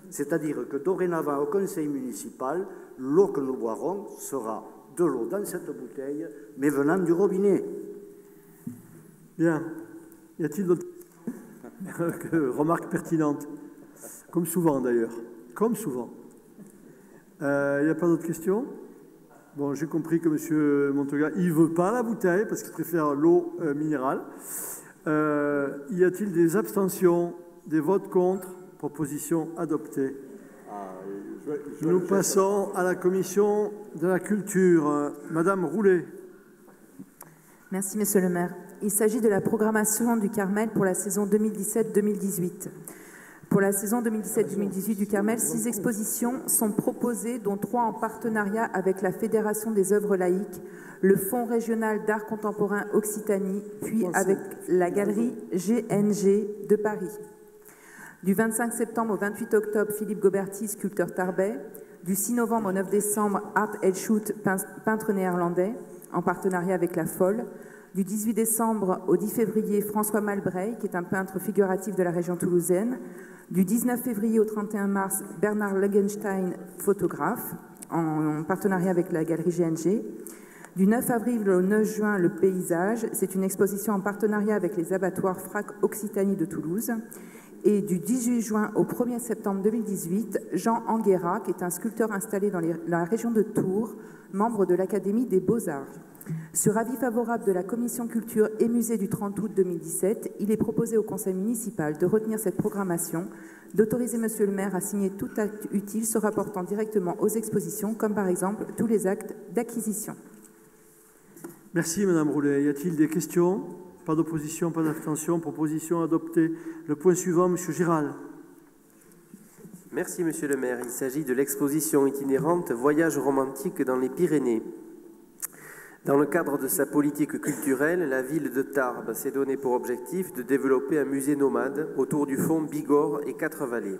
c'est-à-dire que dorénavant au conseil municipal, l'eau que nous boirons sera de l'eau dans cette bouteille, mais venant du robinet. Bien. Y a-t-il d'autres remarques pertinentes? Comme souvent d'ailleurs. Comme souvent. Il n'y a pas d'autres questions? Bon, j'ai compris que M. Montoya, il ne veut pas la bouteille parce qu'il préfère l'eau minérale. Y a-t-il des abstentions, des votes contre? Proposition adoptée. Nous passons à la commission de la culture. Madame Roulet. Merci, Monsieur le maire. Il s'agit de la programmation du Carmel pour la saison 2017-2018. Pour la saison 2017-2018 du Carmel, 6 expositions sont proposées, dont 3 en partenariat avec la Fédération des œuvres laïques, le Fonds régional d'art contemporain Occitanie, puis avec la galerie GNG de Paris. Du 25 septembre au 28 octobre, Philippe Goberty, sculpteur tarbais. Du 6 novembre au 9 décembre, Art Elshout, peintre néerlandais, en partenariat avec la FOL. Du 18 décembre au 10 février, François Malbray, qui est un peintre figuratif de la région toulousaine. Du 19 février au 31 mars, Bernard Legenstein, photographe, en partenariat avec la galerie GNG. Du 9 avril au 9 juin, Le Paysage, c'est une exposition en partenariat avec les abattoirs FRAC Occitanie de Toulouse. Et du 18 juin au 1er septembre 2018, Jean Anguera, qui est un sculpteur installé dans la région de Tours, membre de l'Académie des Beaux-Arts. Sur avis favorable de la Commission Culture et Musée du 30 août 2017, il est proposé au Conseil municipal de retenir cette programmation, d'autoriser Monsieur le maire à signer tout acte utile se rapportant directement aux expositions, comme par exemple tous les actes d'acquisition. Merci Madame Roulet. Y a-t-il des questions? Pas d'opposition, pas d'abstention. Proposition adoptée. Le point suivant, Monsieur Giral. Merci Monsieur le maire. Il s'agit de l'exposition itinérante Voyage romantique dans les Pyrénées. Dans le cadre de sa politique culturelle, la ville de Tarbes s'est donné pour objectif de développer un musée nomade autour du fonds Bigorre et 4 vallées.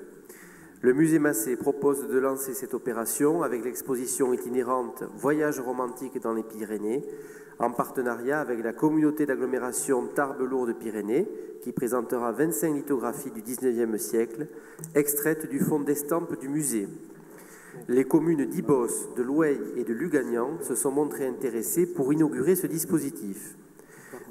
Le musée Massé propose de lancer cette opération avec l'exposition itinérante Voyage romantique dans les Pyrénées, en partenariat avec la communauté d'agglomération Tarbes-Lourdes-Pyrénées, qui présentera 25 lithographies du XIXe siècle, extraites du fonds d'estampes du musée. Les communes d'Ibos, de Loueil et de Lugagnan se sont montrées intéressées pour inaugurer ce dispositif.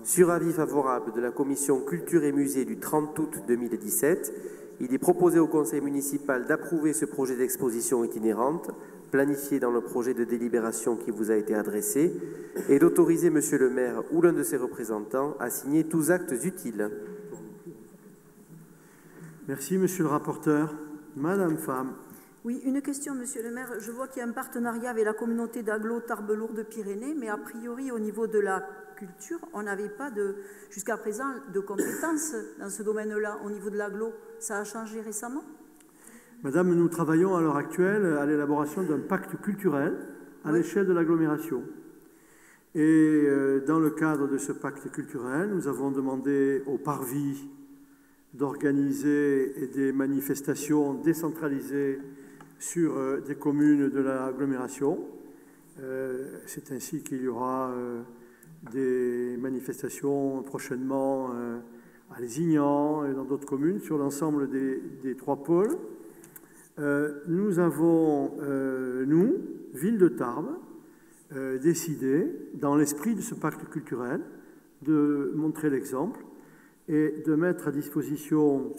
Sur avis favorable de la commission Culture et Musée du 30 août 2017, il est proposé au conseil municipal d'approuver ce projet d'exposition itinérante, planifié dans le projet de délibération qui vous a été adressé, et d'autoriser Monsieur le maire ou l'un de ses représentants à signer tous actes utiles. Merci Monsieur le rapporteur. Madame Pham. Oui, une question, Monsieur le maire. Je vois qu'il y a un partenariat avec la communauté d'agglo Tarbes-Lourdes-Pyrénées, mais a priori, au niveau de la culture, on n'avait pas jusqu'à présent de compétences dans ce domaine-là, au niveau de l'agglo. Ça a changé récemment? Madame, nous travaillons à l'heure actuelle à l'élaboration d'un pacte culturel à l'échelle de l'agglomération. Et dans le cadre de ce pacte culturel, nous avons demandé au Parvis d'organiser des manifestations décentralisées sur des communes de l'agglomération. C'est ainsi qu'il y aura des manifestations prochainement à Lézignan et dans d'autres communes sur l'ensemble des 3 pôles. Nous avons, nous, ville de Tarbes, décidé, dans l'esprit de ce pacte culturel, de montrer l'exemple et de mettre à disposition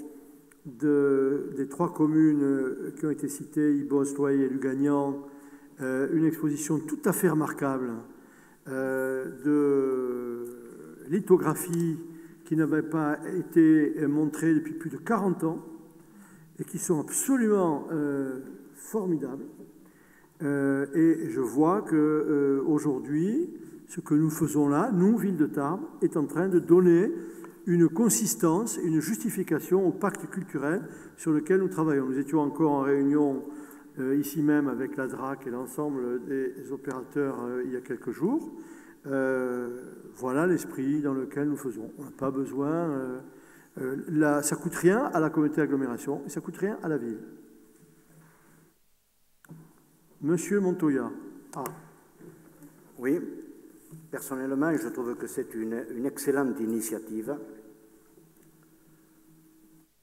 des 3 communes qui ont été citées, Ibos, Loueil et Lugagnan, une exposition tout à fait remarquable de lithographies qui n'avaient pas été montrées depuis plus de 40 ans et qui sont absolument formidables. Et je vois qu'aujourd'hui, ce que nous faisons là, nous, Ville de Tarbes, est en train de donner une consistance, une justification au pacte culturel sur lequel nous travaillons. Nous étions encore en réunion ici même avec la DRAC et l'ensemble des opérateurs il y a quelques jours. Voilà l'esprit dans lequel nous faisons. On n'a pas besoin... ça ne coûte rien à la communauté d'agglomération et ça ne coûte rien à la ville. Monsieur Montoya. Oui. Personnellement, je trouve que c'est une excellente initiative.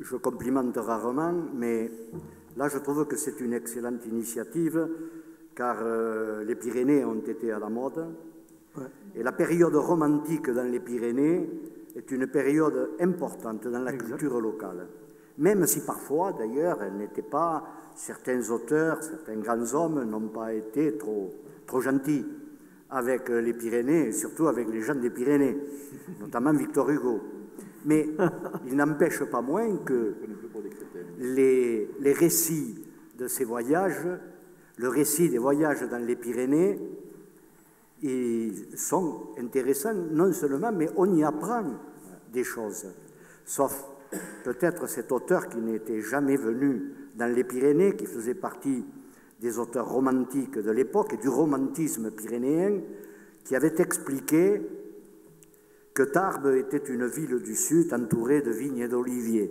Je complimente rarement, mais là, je trouve que c'est une excellente initiative, car les Pyrénées ont été à la mode. Ouais. Et la période romantique dans les Pyrénées est une période importante dans la culture locale. Même si parfois, d'ailleurs, elle n'était pas, certains auteurs, certains grands hommes n'ont pas été trop gentils avec les Pyrénées, et surtout avec les gens des Pyrénées, notamment Victor Hugo. Mais il n'empêche pas moins que les récits de ces voyages, le récit des voyages dans les Pyrénées, ils sont intéressants non seulement, mais on y apprend des choses. Sauf peut-être cet auteur qui n'était jamais venu dans les Pyrénées, qui faisait partie des auteurs romantiques de l'époque et du romantisme pyrénéen, qui avait expliqué que Tarbes était une ville du Sud entourée de vignes et d'oliviers.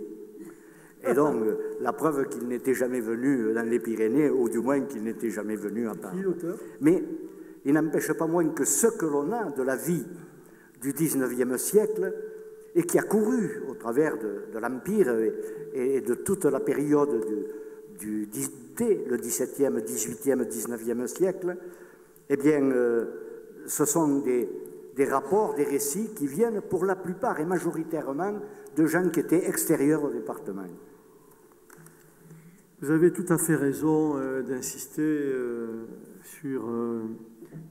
Et donc, la preuve qu'il n'était jamais venu dans les Pyrénées, ou du moins qu'il n'était jamais venu à Tarbes. Mais il n'empêche pas moins que ce que l'on a de la vie du XIXe siècle, et qui a couru au travers de l'Empire et de toute la période dès le XVIIe, XVIIIe, XIXe siècle, eh bien, ce sont des rapports, des récits qui viennent pour la plupart et majoritairement de gens qui étaient extérieurs au département. Vous avez tout à fait raison d'insister sur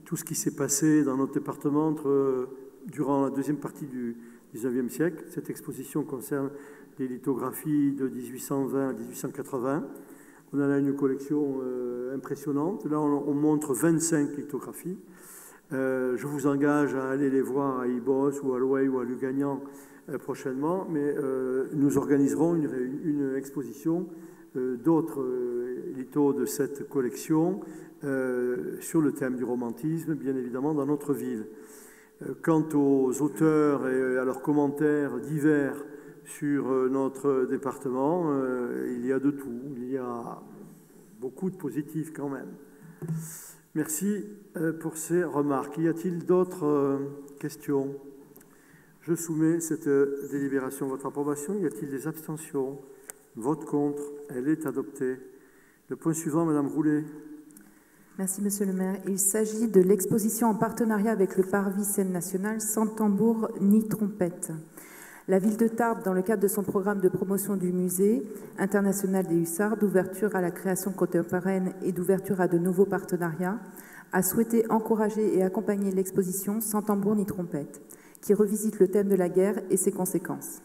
tout ce qui s'est passé dans notre département durant la deuxième partie du XIXe siècle. Cette exposition concerne des lithographies de 1820 à 1880. On en a une collection impressionnante. Là, on montre 25 lithographies. Je vous engage à aller les voir à Ibos ou à Loeil ou à Lugagnan prochainement, mais nous organiserons une exposition d'autres lithos de cette collection sur le thème du romantisme, bien évidemment, dans notre ville. Quant aux auteurs et à leurs commentaires divers sur notre département, il y a de tout. Il y a beaucoup de positifs quand même. Merci pour ces remarques. Y a-t-il d'autres questions? Je soumets cette délibération à votre approbation. Y a-t-il des abstentions? Vote contre. Elle est adoptée. Le point suivant, Madame Roulet. Merci, Monsieur le maire. Il s'agit de l'exposition en partenariat avec le Parvis Scène Nationale sans tambour ni trompette. La ville de Tarbes, dans le cadre de son programme de promotion du musée international des hussards, d'ouverture à la création contemporaine et d'ouverture à de nouveaux partenariats, a souhaité encourager et accompagner l'exposition sans tambour ni trompette, qui revisite le thème de la guerre et ses conséquences.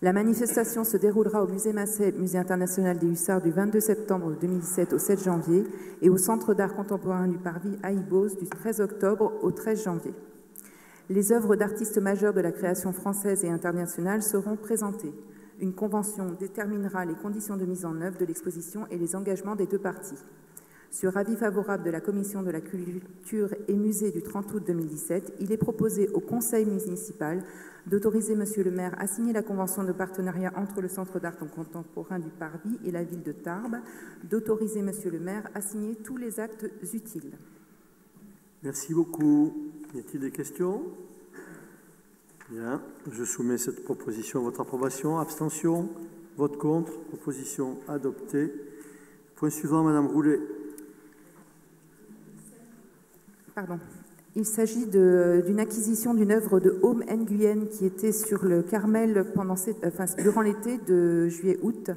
La manifestation se déroulera au musée Masset, musée international des hussards, du 22 septembre 2017 au 7 janvier et au Centre d'art contemporain du Parvis à Ibos du 13 octobre au 13 janvier. Les œuvres d'artistes majeurs de la création française et internationale seront présentées. Une convention déterminera les conditions de mise en œuvre de l'exposition et les engagements des deux parties. Sur avis favorable de la Commission de la Culture et Musée du 30 août 2017, il est proposé au Conseil municipal d'autoriser Monsieur le maire à signer la convention de partenariat entre le Centre d'art contemporain du Parvis et la ville de Tarbes, d'autoriser Monsieur le maire à signer tous les actes utiles. Merci beaucoup. Y a-t-il des questions? Bien. Je soumets cette proposition à votre approbation. Abstention? Vote contre? Proposition adoptée. Point suivant, Madame Roulet. Pardon. Il s'agit d'une acquisition d'une œuvre de Aume Nguyen qui était sur le Carmel durant l'été de juillet-août.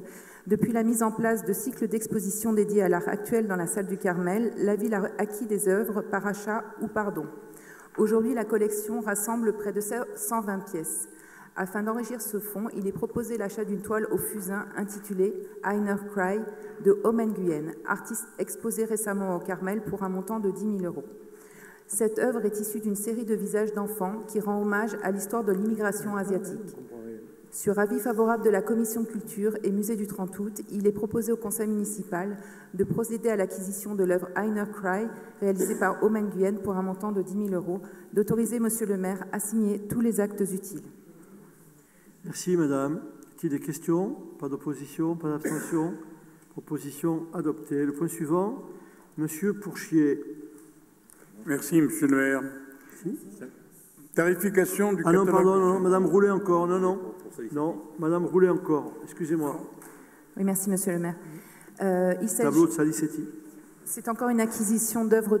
Depuis la mise en place de cycles d'exposition dédiés à l'art actuel dans la salle du Carmel, la ville a acquis des œuvres par achat ou par don. Aujourd'hui, la collection rassemble près de 120 pièces. Afin d'enrichir ce fonds, il est proposé l'achat d'une toile au fusain intitulée « Einer Cry » de Aume Nguyen, artiste exposé récemment au Carmel pour un montant de 10 000 €. Cette œuvre est issue d'une série de visages d'enfants qui rend hommage à l'histoire de l'immigration asiatique. Sur avis favorable de la Commission Culture et Musée du 30 août, il est proposé au Conseil municipal de procéder à l'acquisition de l'œuvre Einer Cry, réalisée par Aume Nguyen pour un montant de 10 000 €, d'autoriser Monsieur le maire à signer tous les actes utiles. Merci, Madame. Y a-t-il des questions? Pas d'opposition, pas d'abstention. Proposition adoptée. Le point suivant, Monsieur Pourchier. Merci, Monsieur le maire. Si. Tarification du catalogue... Ah non, pardon, non, Madame Roulet encore, non, Madame Roulet encore, excusez-moi. Oui, merci Monsieur le maire. Tableau de Salicetti. C'est encore une acquisition d'œuvres,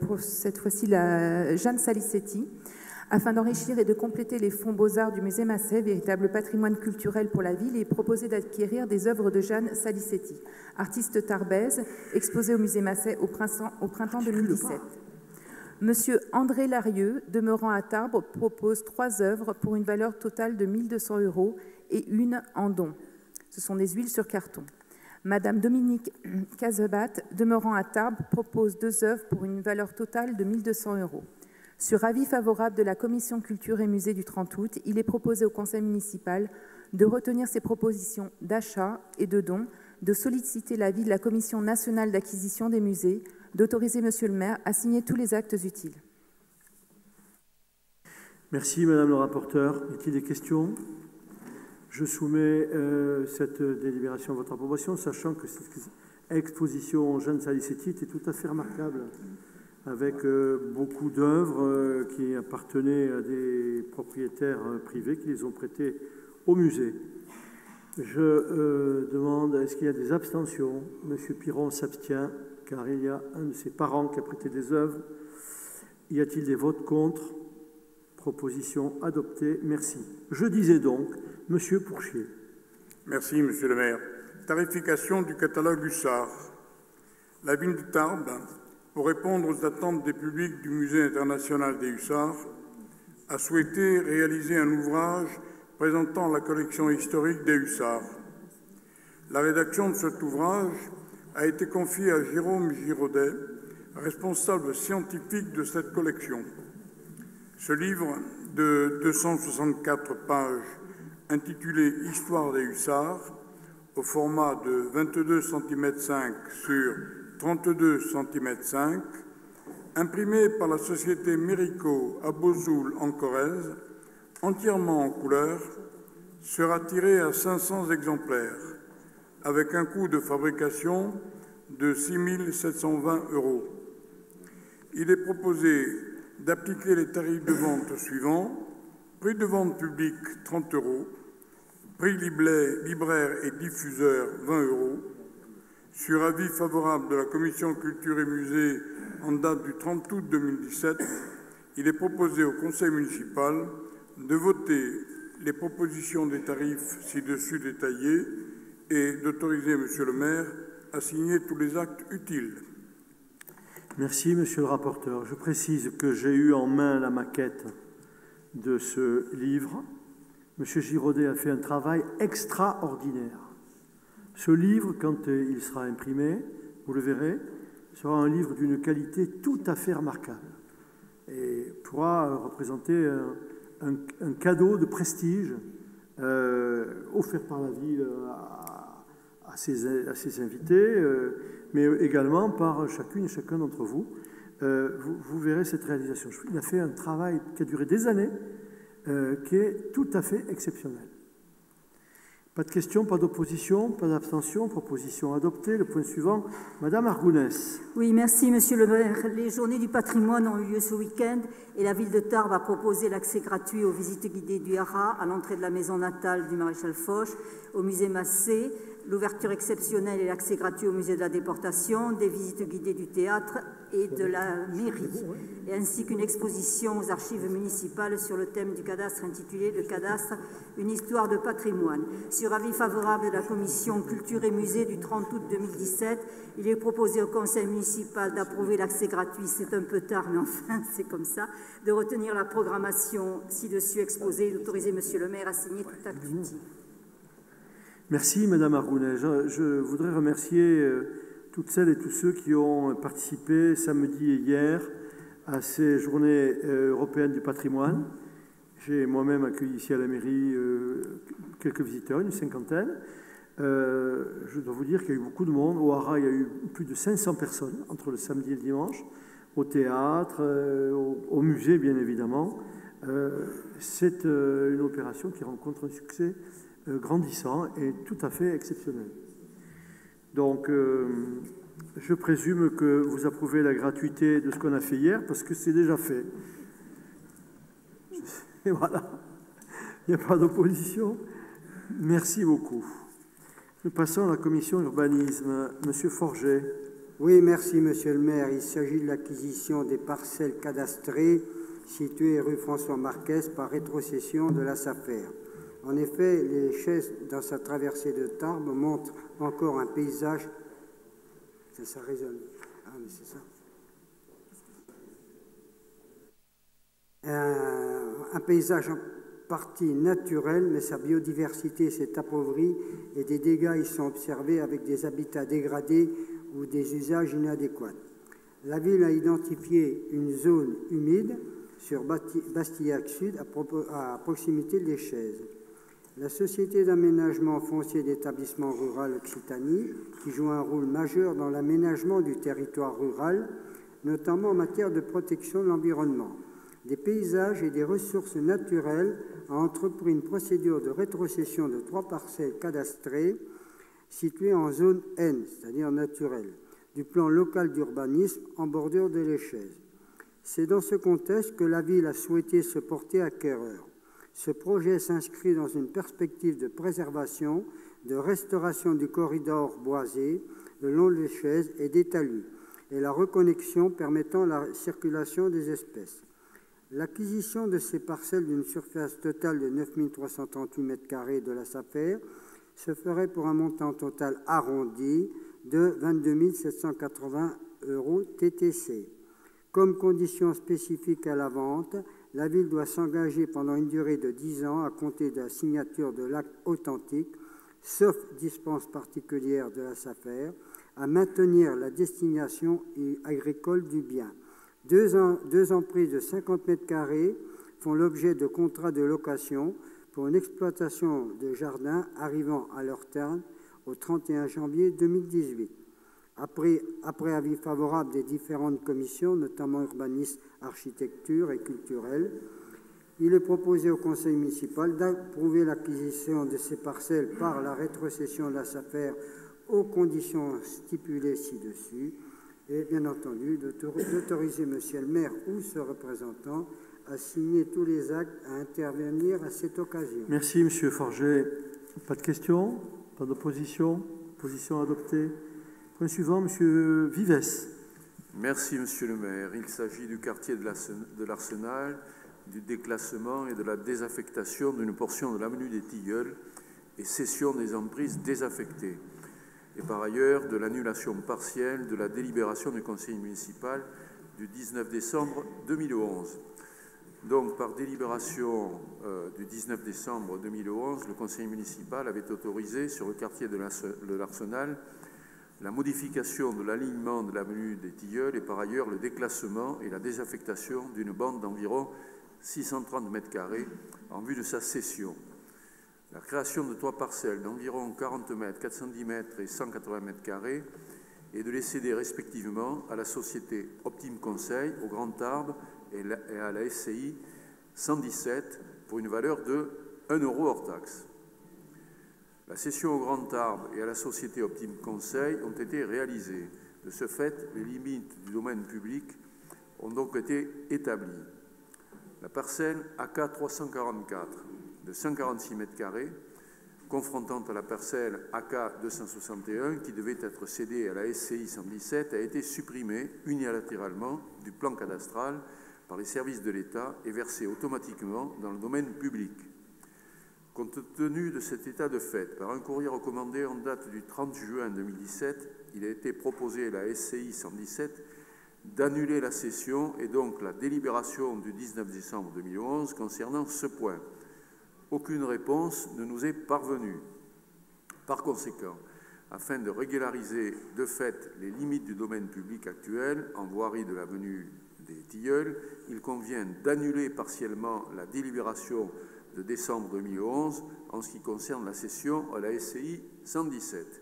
pour cette fois-ci la Jeanne Salicetti, afin d'enrichir et de compléter les fonds Beaux-Arts du musée Massey, véritable patrimoine culturel pour la ville, et proposé d'acquérir des œuvres de Jeanne Salicetti, artiste tarbaise, exposée au musée Massey au printemps 2017. Monsieur André Larieux, demeurant à Tarbes, propose 3 œuvres pour une valeur totale de 1 200 € et une en don. Ce sont des huiles sur carton. Madame Dominique Cazebat, demeurant à Tarbes, propose 2 œuvres pour une valeur totale de 1 200 €. Sur avis favorable de la Commission Culture et Musée du 30 août, il est proposé au Conseil municipal de retenir ces propositions d'achat et de don, de solliciter l'avis de la Commission nationale d'acquisition des musées, d'autoriser Monsieur le maire à signer tous les actes utiles. Merci Madame le rapporteur. Y a-t-il des questions? Je soumets cette délibération à votre approbation, sachant que cette exposition Jeanne Salicetti était tout à fait remarquable, avec beaucoup d'œuvres qui appartenaient à des propriétaires privés qui les ont prêtées au musée. Je demande, est-ce qu'il y a des abstentions? Monsieur Piron s'abstient, car il y a un de ses parents qui a prêté des œuvres. Y a-t-il des votes contre? Proposition adoptée. Merci. Je disais donc, Monsieur Pourchier. Merci, Monsieur le maire. Tarification du catalogue Hussard. La ville de Tarbes, pour répondre aux attentes des publics du Musée international des Hussards, a souhaité réaliser un ouvrage présentant la collection historique des Hussards. La rédaction de cet ouvrage a été confiée à Jérôme Giraudet, responsable scientifique de cette collection. Ce livre de 264 pages, intitulé « Histoire des Hussards », au format de 22 cm5 sur 32 cm5, imprimé par la société Mérico à Bozoul en Corrèze, entièrement en couleur, sera tiré à 500 exemplaires, avec un coût de fabrication de 6 720 €. Il est proposé d'appliquer les tarifs de vente suivants: prix de vente public 30 €, prix libraire et diffuseur 20 €. Sur avis favorable de la Commission Culture et Musée en date du 30 août 2017, il est proposé au Conseil municipal de voter les propositions des tarifs ci-dessus détaillés et d'autoriser Monsieur le maire à signer tous les actes utiles. Merci, Monsieur le rapporteur. Je précise que j'ai eu en main la maquette de ce livre. Monsieur Giraudet a fait un travail extraordinaire. Ce livre, quand il sera imprimé, vous le verrez, sera un livre d'une qualité tout à fait remarquable et pourra représenter un cadeau de prestige offert par la ville à ses invités, mais également par chacune et chacun d'entre vous. Vous verrez cette réalisation. Il a fait un travail qui a duré des années, qui est tout à fait exceptionnel. Pas de questions, pas d'opposition, pas d'abstention. Proposition adoptée. Le point suivant, Madame Argounès. Oui, merci Monsieur le maire. Les journées du patrimoine ont eu lieu ce week-end et la ville de Tarbes a proposé l'accès gratuit aux visites guidées du Haras à l'entrée de la maison natale du maréchal Foch, au musée Massey, l'ouverture exceptionnelle et l'accès gratuit au musée de la déportation, des visites guidées du théâtre et de la mairie, et ainsi qu'une exposition aux archives municipales sur le thème du cadastre intitulé « Le cadastre, une histoire de patrimoine ». Sur avis favorable de la Commission Culture et Musée du 30 août 2017, il est proposé au Conseil municipal d'approuver l'accès gratuit, c'est un peu tard, mais enfin, c'est comme ça, de retenir la programmation ci-dessus exposée et d'autoriser Monsieur le maire à signer tout acte utile. Merci Madame Argounet. Je voudrais remercier toutes celles et tous ceux qui ont participé samedi et hier à ces journées européennes du patrimoine. J'ai moi-même accueilli ici à la mairie quelques visiteurs, une cinquantaine. Je dois vous dire qu'il y a eu beaucoup de monde. Au Haras, il y a eu plus de 500 personnes entre le samedi et le dimanche, au théâtre, au musée bien évidemment. C'est une opération qui rencontre un succès grandissant et tout à fait exceptionnel. Donc, je présume que vous approuvez la gratuité de ce qu'on a fait hier, parce que c'est déjà fait. Et voilà. Il n'y a pas d'opposition. Merci beaucoup. Nous passons à la commission urbanisme. Monsieur Forget. Oui, merci, monsieur le maire. Il s'agit de l'acquisition des parcelles cadastrées situées rue François Marquès par rétrocession de la SAFER. En effet, les chaises dans sa traversée de Tarbes montrent encore un paysage. Ça résonne. Ah, mais c'est ça. Un paysage en partie naturel, mais sa biodiversité s'est appauvrie et des dégâts y sont observés avec des habitats dégradés ou des usages inadéquats. La ville a identifié une zone humide sur Bastillac Sud à proximité des Chaises. La Société d'aménagement foncier d'établissement rural Occitanie, qui joue un rôle majeur dans l'aménagement du territoire rural, notamment en matière de protection de l'environnement, des paysages et des ressources naturelles, a entrepris une procédure de rétrocession de 3 parcelles cadastrées situées en zone N, c'est-à-dire naturelle, du plan local d'urbanisme en bordure de l'Échèze. C'est dans ce contexte que la ville a souhaité se porter acquéreur. Ce projet s'inscrit dans une perspective de préservation, de restauration du corridor boisé le long de l'Échèze et des talus, et la reconnexion permettant la circulation des espèces. L'acquisition de ces parcelles d'une surface totale de 9 338 m² de la SAFER se ferait pour un montant total arrondi de 22 780 € TTC. Comme condition spécifique à la vente, la ville doit s'engager pendant une durée de 10 ans à compter de la signature de l'acte authentique, sauf dispense particulière de la SAFER, à maintenir la destination agricole du bien. Deux emprises de 50 m² font l'objet de contrats de location pour une exploitation de jardins arrivant à leur terme au 31 janvier 2018. Après avis favorable des différentes commissions, notamment urbanisme, architecture et culturelle, il est proposé au conseil municipal d'approuver l'acquisition de ces parcelles par la rétrocession de la SAFER aux conditions stipulées ci-dessus et bien entendu d'autoriser monsieur le maire ou ce représentant à signer tous les actes à intervenir à cette occasion. Merci monsieur Forget. Pas de questions? Pas d'opposition? Position adoptée. Point suivant, monsieur Vives. Merci monsieur le maire. Il s'agit du quartier de l'Arsenal, du déclassement et de la désaffectation d'une portion de l'avenue des Tilleuls et cession des emprises désaffectées. Et par ailleurs, de l'annulation partielle de la délibération du conseil municipal du 19 décembre 2011. Donc, par délibération du 19 décembre 2011, le conseil municipal avait autorisé sur le quartier de l'Arsenal la modification de l'alignement de l'avenue des Tilleuls et par ailleurs le déclassement et la désaffectation d'une bande d'environ 630 m² en vue de sa cession. La création de 3 parcelles d'environ 40 mètres, 410 mètres et 180 m² et de les céder respectivement à la société Optime Conseil, au Grand Tarbes et à la SCI 117 pour une valeur de 1 € hors taxe. La cession au Grand Tarbes et à la société Optime Conseil ont été réalisées. De ce fait, les limites du domaine public ont donc été établies. La parcelle AK 344 de 146 m², confrontant à la parcelle AK 261 qui devait être cédée à la SCI 117, a été supprimée unilatéralement du plan cadastral par les services de l'État et versée automatiquement dans le domaine public. Compte tenu de cet état de fait, par un courrier recommandé en date du 30 juin 2017, il a été proposé à la SCI 117 d'annuler la cession et donc la délibération du 19 décembre 2011 concernant ce point. Aucune réponse ne nous est parvenue. Par conséquent, afin de régulariser de fait les limites du domaine public actuel en voirie de l'avenue des Tilleuls, il convient d'annuler partiellement la délibération de décembre 2011 en ce qui concerne la cession à la SCI 117.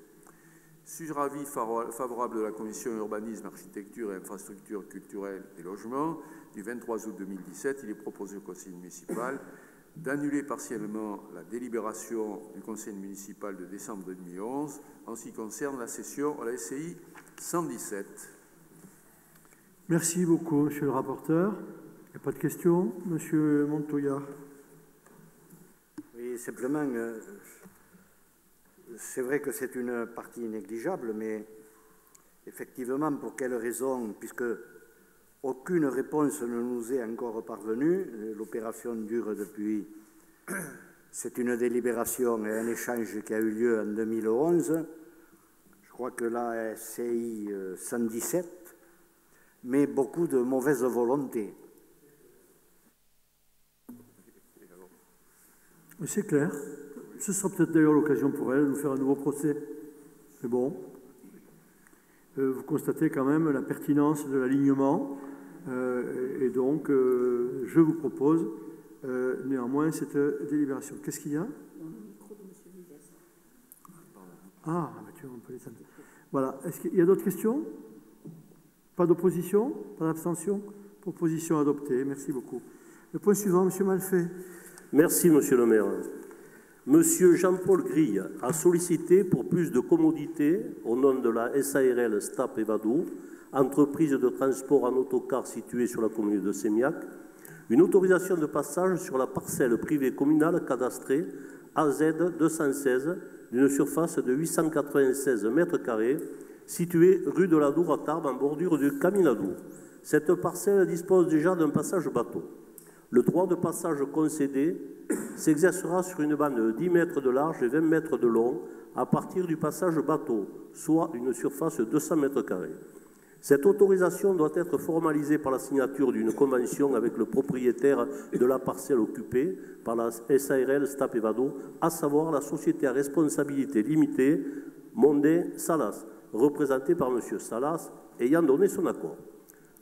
Sur avis favorable de la commission urbanisme, architecture et infrastructures culturelles et logement du 23 août 2017, il est proposé au conseil municipal d'annuler partiellement la délibération du conseil municipal de décembre 2011 en ce qui concerne la cession à la SCI 117. Merci beaucoup, monsieur le rapporteur. Il n'y a pas de questions. Monsieur Montoya. Oui, simplement, c'est vrai que c'est une partie négligeable, mais effectivement, pour quelles raisons? Puisque aucune réponse ne nous est encore parvenue, l'opération dure depuis... C'est une délibération et un échange qui a eu lieu en 2011. Je crois que la SCI 117, mais beaucoup de mauvaise volonté. C'est clair. Ce sera peut-être d'ailleurs l'occasion pour elle de nous faire un nouveau procès. Mais bon, vous constatez quand même la pertinence de l'alignement. Et donc, je vous propose néanmoins cette délibération. Qu'est-ce qu'il y a? Ah, tu vois, on peut les attendre. Voilà. Est-ce qu'il y a d'autres questions? Pas d'opposition? Pas d'abstention? Proposition adoptée. Merci beaucoup. Le point suivant, M. Malfait. Merci, Monsieur le maire. Monsieur Jean-Paul Grille a sollicité pour plus de commodité, au nom de la SARL STAP Evadou, entreprise de transport en autocar située sur la commune de Sémiac, une autorisation de passage sur la parcelle privée communale cadastrée AZ 216 d'une surface de 896 mètres carrés, située rue de la Dour à Tarbes en bordure du Caminadou. Cette parcelle dispose déjà d'un passage bateau. Le droit de passage concédé s'exercera sur une bande de 10 mètres de large et 20 mètres de long à partir du passage bateau, soit une surface de 200 mètres carrés. Cette autorisation doit être formalisée par la signature d'une convention avec le propriétaire de la parcelle occupée par la SARL STAP Evadou, à savoir la société à responsabilité limitée Mondin Salas, représentée par M. Salas, ayant donné son accord.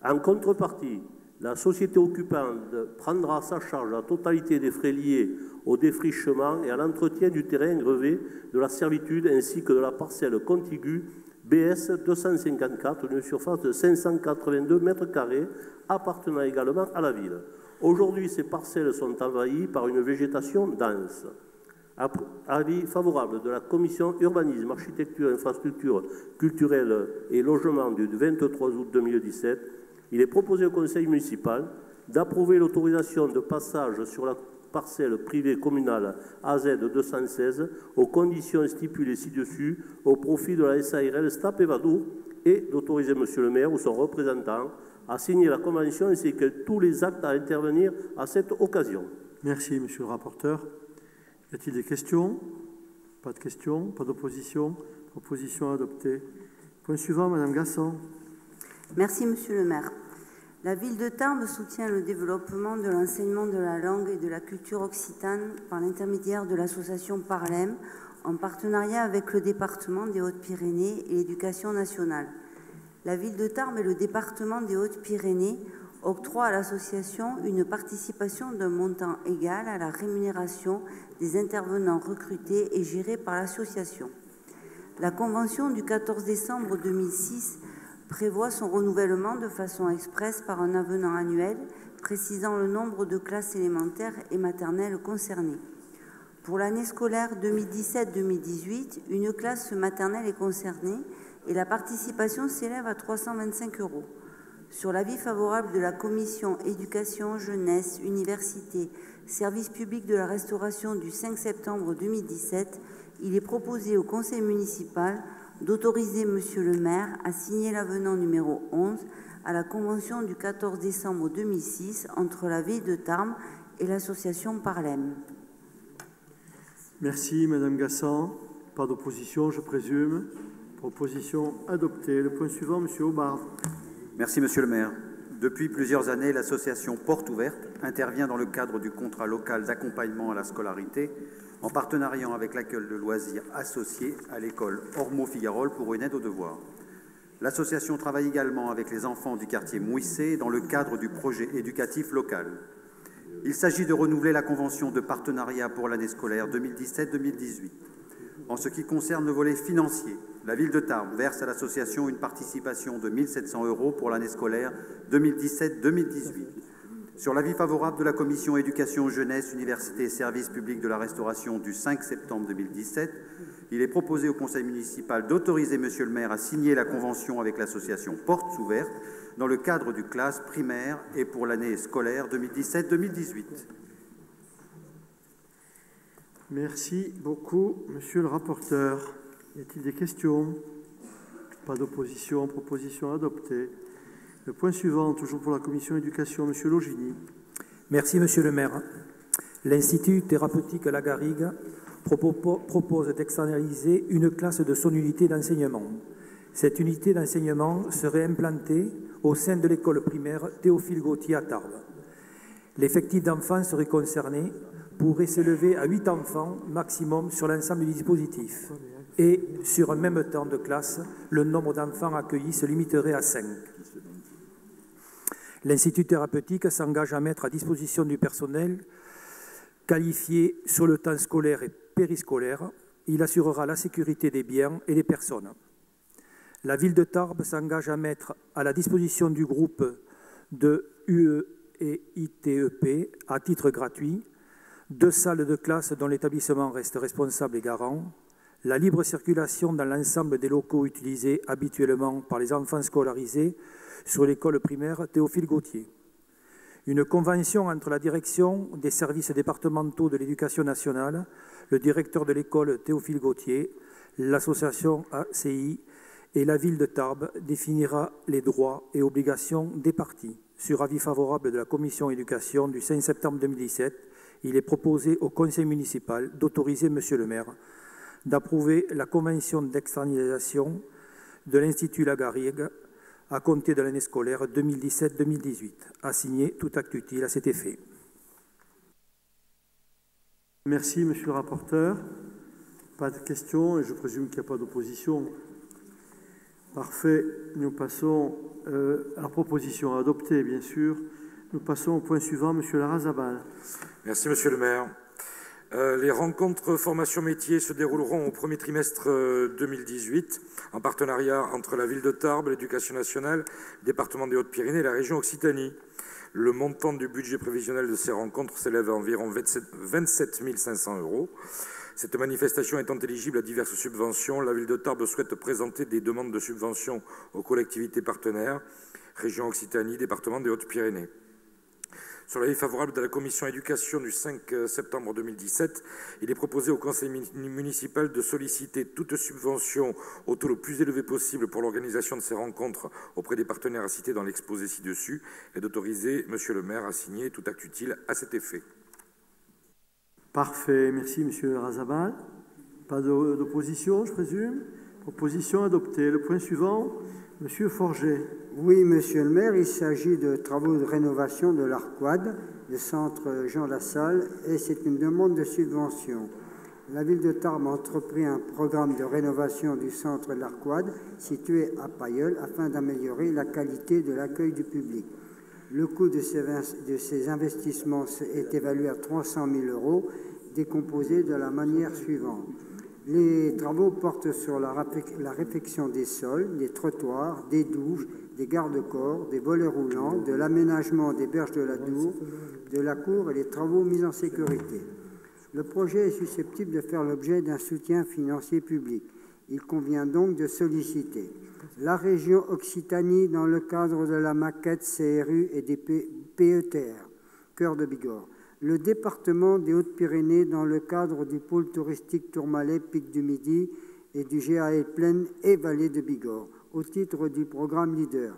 En contrepartie, la société occupante prendra à sa charge la totalité des frais liés au défrichement et à l'entretien du terrain grevé de la servitude ainsi que de la parcelle contiguë BS 254 d'une surface de 582 mètres carrés appartenant également à la ville. Aujourd'hui, ces parcelles sont envahies par une végétation dense. Avis favorable de la commission urbanisme, architecture, infrastructures culturelles et logement du 23 août 2017. Il est proposé au conseil municipal d'approuver l'autorisation de passage sur la parcelle privée communale AZ 216 aux conditions stipulées ci-dessus au profit de la SARL STAP Evadou et d'autoriser Monsieur le maire ou son représentant à signer la convention ainsi que tous les actes à intervenir à cette occasion. Merci, Monsieur le rapporteur. Y a-t-il des questions? Pas de questions, pas d'opposition. Proposition adoptée. Point suivant, Madame Gasson. Merci, Monsieur le maire. La ville de Tarbes soutient le développement de l'enseignement de la langue et de la culture occitane par l'intermédiaire de l'association Parlem, en partenariat avec le département des Hautes-Pyrénées et l'Éducation nationale. La ville de Tarbes et le département des Hautes-Pyrénées octroient à l'association une participation d'un montant égal à la rémunération des intervenants recrutés et gérés par l'association. La convention du 14 décembre 2006 prévoit son renouvellement de façon expresse par un avenant annuel précisant le nombre de classes élémentaires et maternelles concernées. Pour l'année scolaire 2017-2018, une classe maternelle est concernée et la participation s'élève à 325 €. Sur l'avis favorable de la commission éducation, jeunesse, université, service public de la restauration du 5 septembre 2017, il est proposé au conseil municipal d'autoriser Monsieur le maire à signer l'avenant numéro 11 à la convention du 14 décembre 2006 entre la ville de Tarbes et l'association Parlem. Merci, Madame Gassan. Pas d'opposition, je présume. Proposition adoptée. Le point suivant, Monsieur Aubard. Merci, Monsieur le maire. Depuis plusieurs années, l'association Porte Ouverte intervient dans le cadre du contrat local d'accompagnement à la scolarité en partenariat avec l'accueil de loisirs associé à l'école Ormeau-Figarol pour une aide aux devoirs. L'association travaille également avec les enfants du quartier Mouissé dans le cadre du projet éducatif local. Il s'agit de renouveler la convention de partenariat pour l'année scolaire 2017-2018. En ce qui concerne le volet financier, la ville de Tarbes verse à l'association une participation de 1 700 € pour l'année scolaire 2017-2018. Sur l'avis favorable de la commission éducation, jeunesse, université et services publics de la restauration du 5 septembre 2017, il est proposé au conseil municipal d'autoriser Monsieur le maire à signer la convention avec l'association Portes Ouvertes dans le cadre du classe primaire et pour l'année scolaire 2017-2018. Merci beaucoup, monsieur le rapporteur. Y a-t-il des questions? Pas d'opposition, proposition adoptée. Le point suivant, toujours pour la commission éducation, monsieur Logini. Merci, monsieur le maire. L'Institut thérapeutique La Garrigue propose d'externaliser une classe de son unité d'enseignement. Cette unité d'enseignement serait implantée au sein de l'école primaire Théophile Gautier à Tarbes. L'effectif d'enfants serait concerné pourrait s'élever à 8 enfants maximum sur l'ensemble du dispositif. Et sur un même temps de classe, le nombre d'enfants accueillis se limiterait à 5. L'Institut thérapeutique s'engage à mettre à disposition du personnel qualifié sur le temps scolaire et périscolaire. Il assurera la sécurité des biens et des personnes. La ville de Tarbes s'engage à mettre à la disposition du groupe de UE et ITEP à titre gratuit 2 salles de classe dont l'établissement reste responsable et garant, la libre circulation dans l'ensemble des locaux utilisés habituellement par les enfants scolarisés sur l'école primaire Théophile Gautier. Une convention entre la direction des services départementaux de l'éducation nationale, le directeur de l'école Théophile Gautier, l'association ACI et la ville de Tarbes définira les droits et obligations des parties. Sur avis favorable de la commission éducation du 5 septembre 2017, il est proposé au conseil municipal d'autoriser monsieur le maire d'approuver la convention d'externalisation de l'Institut La Garrigue à compter de l'année scolaire 2017-2018, à signer tout acte utile à cet effet. Merci, monsieur le rapporteur. Pas de questions et je présume qu'il n'y a pas d'opposition. Parfait. Nous passons à la proposition adoptée, bien sûr. Nous passons au point suivant, monsieur Larrazabal. Merci, monsieur le maire. Les rencontres formation métiers se dérouleront au premier trimestre 2018 en partenariat entre la ville de Tarbes, l'éducation nationale, le département des Hautes-Pyrénées et la région Occitanie. Le montant du budget prévisionnel de ces rencontres s'élève à environ 27 500 €. Cette manifestation étant éligible à diverses subventions, la ville de Tarbes souhaite présenter des demandes de subventions aux collectivités partenaires, région Occitanie, département des Hautes-Pyrénées. Sur l'avis favorable de la commission éducation du 5 septembre 2017, il est proposé au conseil municipal de solliciter toute subvention au taux le plus élevé possible pour l'organisation de ces rencontres auprès des partenaires cités dans l'exposé ci-dessus et d'autoriser monsieur le maire à signer tout acte utile à cet effet. Parfait. Merci, monsieur Razabal. Pas d'opposition, je présume. Proposition adoptée. Le point suivant, monsieur Forget. Oui, monsieur le maire, il s'agit de travaux de rénovation de l'Arquad, le centre Jean Lassalle, et c'est une demande de subvention. La ville de Tarbes a entrepris un programme de rénovation du centre de l'Arquad, situé à Pailleul, afin d'améliorer la qualité de l'accueil du public. Le coût de ces investissements est évalué à 300 000 €, décomposé de la manière suivante. Les travaux portent sur la réfection des sols, des trottoirs, des douches, des garde-corps, des volets roulants, de l'aménagement des berges de la tour, de la cour et les travaux mis en sécurité. Le projet est susceptible de faire l'objet d'un soutien financier public. Il convient donc de solliciter la région Occitanie dans le cadre de la maquette CRU et des PETR, Cœur de Bigorre, le département des Hautes-Pyrénées dans le cadre du pôle touristique Tourmalet, Pic du Midi et du GAE Plaine et Vallée de Bigorre, au titre du programme LEADER,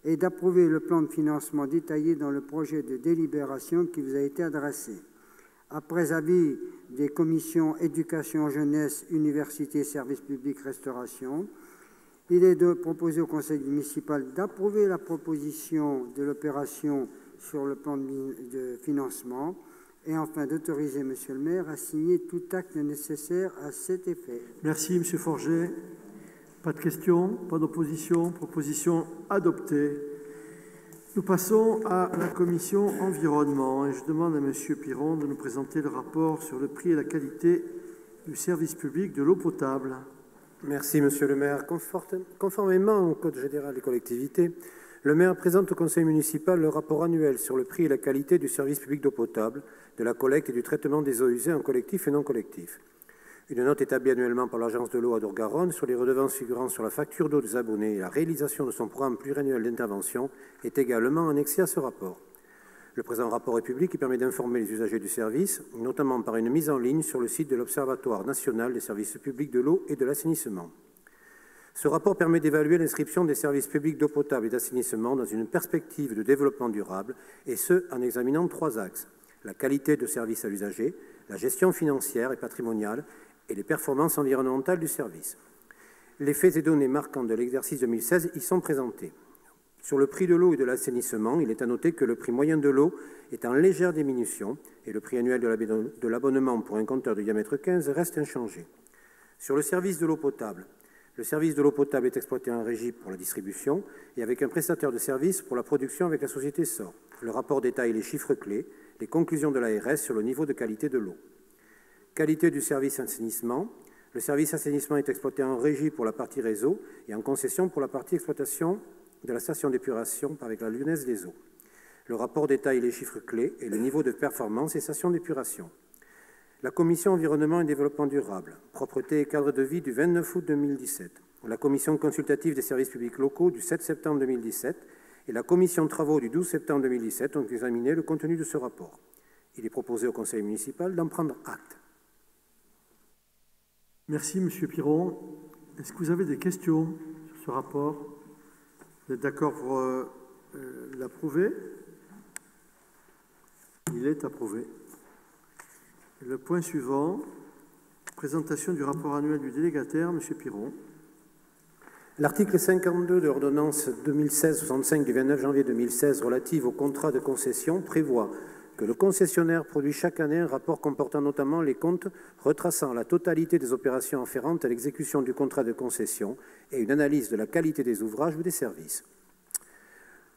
et d'approuver le plan de financement détaillé dans le projet de délibération qui vous a été adressé. Après avis des commissions éducation, jeunesse, université, services publics, restauration, il est proposé au conseil municipal d'approuver la proposition de l'opération sur le plan de financement et enfin d'autoriser monsieur le maire à signer tout acte nécessaire à cet effet. Merci, monsieur Forget. Pas de questions, pas d'opposition, proposition adoptée. Nous passons à la commission environnement et je demande à monsieur Piron de nous présenter le rapport sur le prix et la qualité du service public de l'eau potable. Merci, monsieur le maire. Conformément au Code général des collectivités, le maire présente au conseil municipal le rapport annuel sur le prix et la qualité du service public d'eau potable, de la collecte et du traitement des eaux usées en collectif et non collectif. Une note établie annuellement par l'Agence de l'eau à Dour-Garonne sur les redevances figurant sur la facture d'eau des abonnés et la réalisation de son programme pluriannuel d'intervention est également annexée à ce rapport. Le présent rapport est public et permet d'informer les usagers du service, notamment par une mise en ligne sur le site de l'Observatoire national des services publics de l'eau et de l'assainissement. Ce rapport permet d'évaluer l'inscription des services publics d'eau potable et d'assainissement dans une perspective de développement durable, et ce, en examinant 3 axes: la qualité de service à l'usager, la gestion financière et patrimoniale et les performances environnementales du service. Les faits et données marquants de l'exercice 2016 y sont présentés. Sur le prix de l'eau et de l'assainissement, il est à noter que le prix moyen de l'eau est en légère diminution et le prix annuel de l'abonnement pour un compteur de diamètre 15 reste inchangé. Sur le service de l'eau potable, le service de l'eau potable est exploité en régie pour la distribution et avec un prestataire de service pour la production avec la société SOR. Le rapport détaille les chiffres clés, les conclusions de l'ARS sur le niveau de qualité de l'eau. Qualité du service assainissement. Le service assainissement est exploité en régie pour la partie réseau et en concession pour la partie exploitation de la station d'épuration avec la Lyonnaise des Eaux. Le rapport détaille les chiffres clés et le niveau de performance des stations d'épuration. La Commission environnement et développement durable, propreté et cadre de vie du 29 août 2017, la Commission consultative des services publics locaux du 7 septembre 2017 et la Commission travaux du 12 septembre 2017 ont examiné le contenu de ce rapport. Il est proposé au Conseil municipal d'en prendre acte. Merci, M. Piron. Est-ce que vous avez des questions sur ce rapport? Vous êtes d'accord pour l'approuver? Il est approuvé. Le point suivant, présentation du rapport annuel du délégataire, M. Piron. L'article 52 de l'ordonnance 2016-65 du 29 janvier 2016 relative au contrat de concession prévoit que le concessionnaire produit chaque année un rapport comportant notamment les comptes retraçant la totalité des opérations afférentes à l'exécution du contrat de concession et une analyse de la qualité des ouvrages ou des services.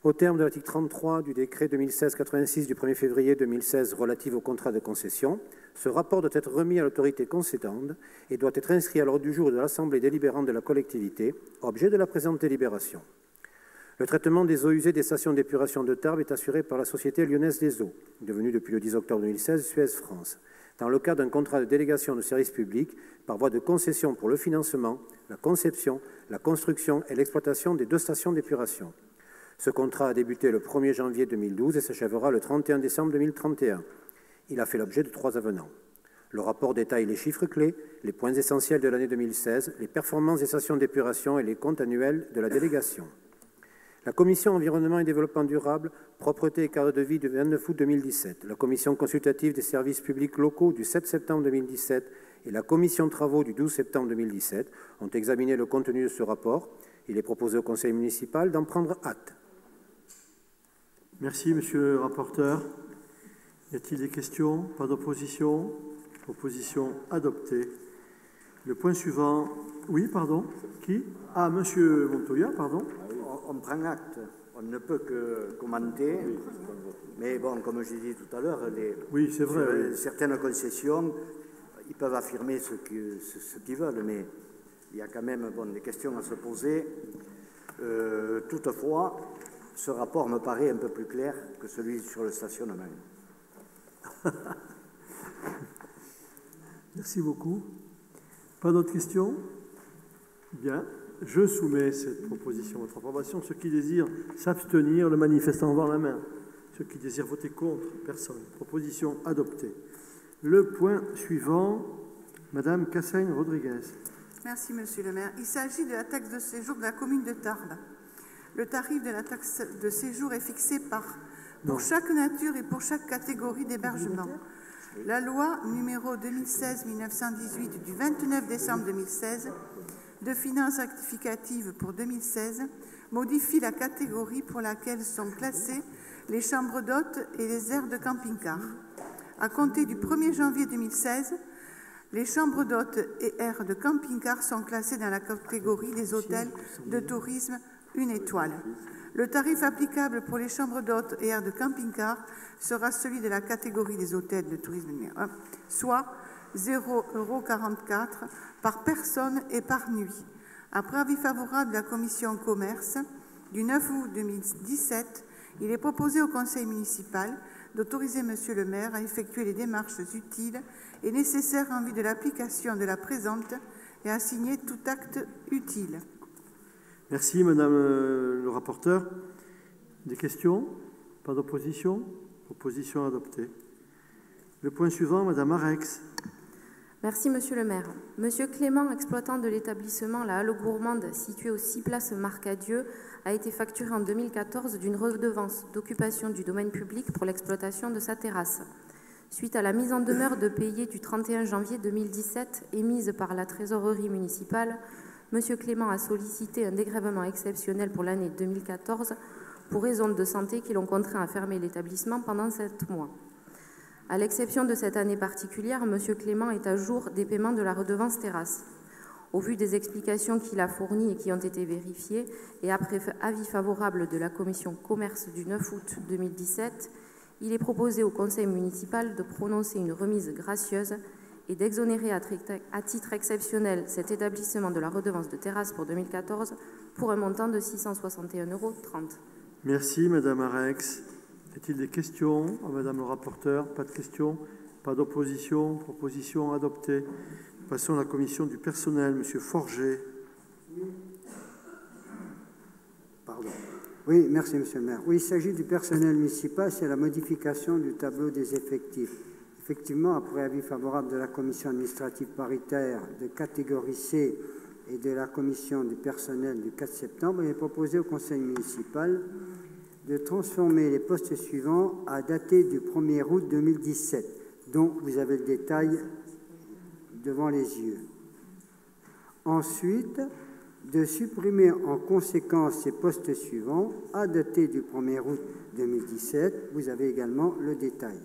Au terme de l'article 33 du décret 2016-86 du 1er février 2016 relatif au contrat de concession, ce rapport doit être remis à l'autorité concédante et doit être inscrit à l'ordre du jour de l'Assemblée délibérante de la collectivité, objet de la présente délibération. Le traitement des eaux usées des stations d'épuration de Tarbes est assuré par la Société Lyonnaise des Eaux, devenue depuis le 10 octobre 2016 Suez France, dans le cadre d'un contrat de délégation de service public par voie de concession pour le financement, la conception, la construction et l'exploitation des 2 stations d'épuration. Ce contrat a débuté le 1er janvier 2012 et s'achèvera le 31 décembre 2031. Il a fait l'objet de 3 avenants. Le rapport détaille les chiffres clés, les points essentiels de l'année 2016, les performances des stations d'épuration et les comptes annuels de la délégation. La Commission environnement et développement durable, propreté et cadre de vie du 29 août 2017, la Commission consultative des services publics locaux du 7 septembre 2017 et la Commission travaux du 12 septembre 2017 ont examiné le contenu de ce rapport. Il est proposé au Conseil municipal d'en prendre acte. Merci, Monsieur le rapporteur. Y a-t-il des questions? Pas d'opposition? Opposition adoptée. Le point suivant. Oui, pardon. Qui? Ah, Monsieur Montoya, pardon. On prend acte. On ne peut que commenter. Mais bon, comme je disais tout à l'heure, oui, c'est vrai, oui. Certaines concessions, ils peuvent affirmer ce qu'ils veulent, mais il y a quand même des questions à se poser. Toutefois, ce rapport me paraît un peu plus clair que celui sur le stationnement. Merci beaucoup. Pas d'autres questions? Bien. Je soumets cette proposition à votre approbation. Ceux qui désirent s'abstenir, le manifestent en levant la main. Ceux qui désirent voter contre, personne. Proposition adoptée. Le point suivant, Madame Cassaigne-Rodriguez. Merci, Monsieur le maire. Il s'agit de la taxe de séjour de la commune de Tarbes. Le tarif de la taxe de séjour est fixé pour chaque nature et pour chaque catégorie d'hébergement. La loi numéro 2016-1918 du 29 décembre 2016 de finances rectificatives pour 2016 modifie la catégorie pour laquelle sont classées les chambres d'hôtes et les aires de camping-car. À compter du 1er janvier 2016, les chambres d'hôtes et aires de camping-car sont classées dans la catégorie des hôtels de tourisme 1 étoile. Le tarif applicable pour les chambres d'hôtes et aires de camping-car sera celui de la catégorie des hôtels de tourisme 1, soit 0,44 € par personne et par nuit. Après avis favorable de la commission commerce du 9 août 2017, il est proposé au conseil municipal d'autoriser Monsieur le maire à effectuer les démarches utiles et nécessaires en vue de l'application de la présente et à signer tout acte utile. Merci, Madame le rapporteur. Des questions? Pas d'opposition? Proposition adoptée. Le point suivant, Madame Arex. Merci, Monsieur le maire. Monsieur Clément, exploitant de l'établissement La Halle Gourmande, situé aux 6 places Marcadieu, a été facturé en 2014 d'une redevance d'occupation du domaine public pour l'exploitation de sa terrasse. Suite à la mise en demeure de payer du 31 janvier 2017 émise par la trésorerie municipale, Monsieur Clément a sollicité un dégrèvement exceptionnel pour l'année 2014 pour raisons de santé qui l'ont contraint à fermer l'établissement pendant 7 mois. À l'exception de cette année particulière, M. Clément est à jour des paiements de la redevance terrasse. Au vu des explications qu'il a fournies et qui ont été vérifiées, et après avis favorable de la commission commerce du 9 août 2017, il est proposé au conseil municipal de prononcer une remise gracieuse et d'exonérer à titre exceptionnel cet établissement de la redevance de terrasse pour 2014 pour un montant de 661,30 €. Merci, Madame Arex. Y a-t-il des questions à Madame le rapporteur? Pas de questions? Pas d'opposition? Proposition adoptée. Passons à la commission du personnel. Monsieur Forger. Pardon. Oui, merci, Monsieur le maire. Oui, il s'agit du personnel municipal, c'est la modification du tableau des effectifs. Effectivement, après avis favorable de la commission administrative paritaire de catégorie C et de la commission du personnel du 4 septembre, il est proposé au conseil municipal de transformer les postes suivants à dater du 1er août 2017, dont vous avez le détail devant les yeux. Ensuite, de supprimer en conséquence ces postes suivants à dater du 1er août 2017, vous avez également le détail.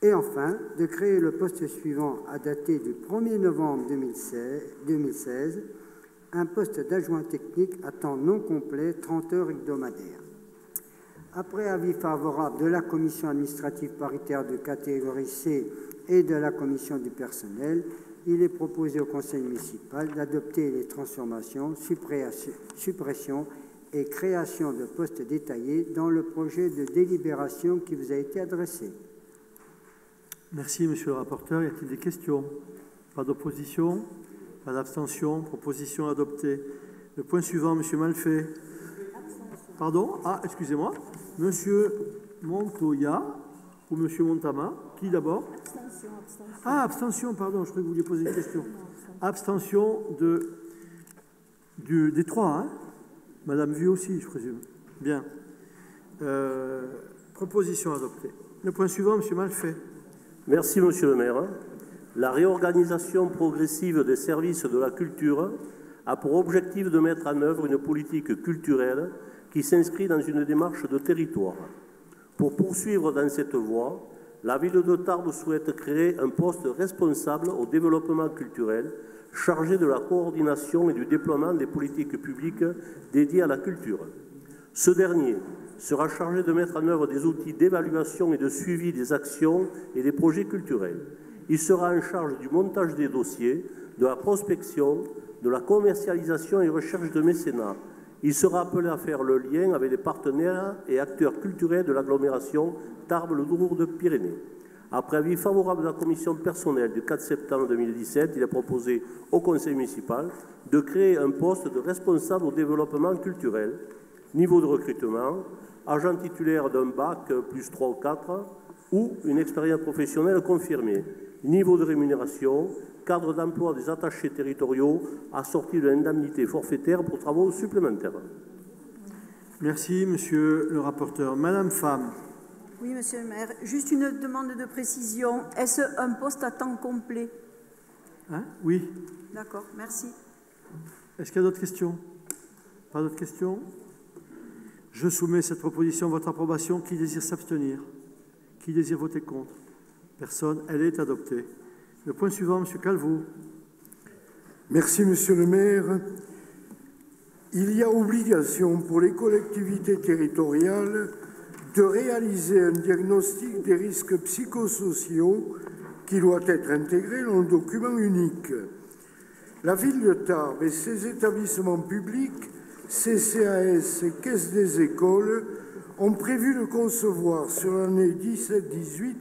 Et enfin, de créer le poste suivant à dater du 1er novembre 2016, un poste d'adjoint technique à temps non complet, 30 heures hebdomadaires. Après avis favorable de la commission administrative paritaire de catégorie C et de la commission du personnel, il est proposé au conseil municipal d'adopter les transformations, suppressions et création de postes détaillés dans le projet de délibération qui vous a été adressé. Merci, Monsieur le rapporteur. Y a-t-il des questions? Pas d'opposition? Pas d'abstention? Proposition adoptée. Le point suivant, Monsieur Malfait. Pardon? Ah, excusez-moi. Monsieur Montoya ou Monsieur Montama? Qui d'abord? Abstention, abstention. Ah, abstention, pardon, je croyais que vous vouliez poser une question. Abstention des trois, hein? Madame Vieux aussi, je présume. Bien. Proposition adoptée. Le point suivant, Monsieur Malfait. Merci, Monsieur le maire. La réorganisation progressive des services de la culture a pour objectif de mettre en œuvre une politique culturelle qui s'inscrit dans une démarche de territoire. Pour poursuivre dans cette voie, la ville de Tarbes souhaite créer un poste responsable au développement culturel, chargé de la coordination et du déploiement des politiques publiques dédiées à la culture. Ce dernier sera chargé de mettre en œuvre des outils d'évaluation et de suivi des actions et des projets culturels. Il sera en charge du montage des dossiers, de la prospection, de la commercialisation et recherche de mécénat. Il sera appelé à faire le lien avec les partenaires et acteurs culturels de l'agglomération Tarbes-le-Lourdes-Pyrénées. Après avis favorable de la commission personnelle du 4 septembre 2017, il est proposé au conseil municipal de créer un poste de responsable au développement culturel. Niveau de recrutement, agent titulaire d'un bac plus 3 ou 4 ou une expérience professionnelle confirmée. Niveau de rémunération, cadre d'emploi des attachés territoriaux assorti de l'indemnité forfaitaire pour travaux supplémentaires. Merci, Monsieur le rapporteur. Madame Pham. Oui, Monsieur le maire. Juste une demande de précision. Est-ce un poste à temps complet? Hein? Oui. D'accord, merci. Est-ce qu'il y a d'autres questions? Pas d'autres questions? Je soumets cette proposition à votre approbation. Qui désire s'abstenir? Qui désire voter contre? Personne. Elle est adoptée. Le point suivant, Monsieur Calvo. Merci, Monsieur le maire. Il y a obligation pour les collectivités territoriales de réaliser un diagnostic des risques psychosociaux qui doit être intégré dans le document unique. La ville de Tarbes et ses établissements publics, CCAS et Caisse des écoles, ont prévu de concevoir sur l'année 17-18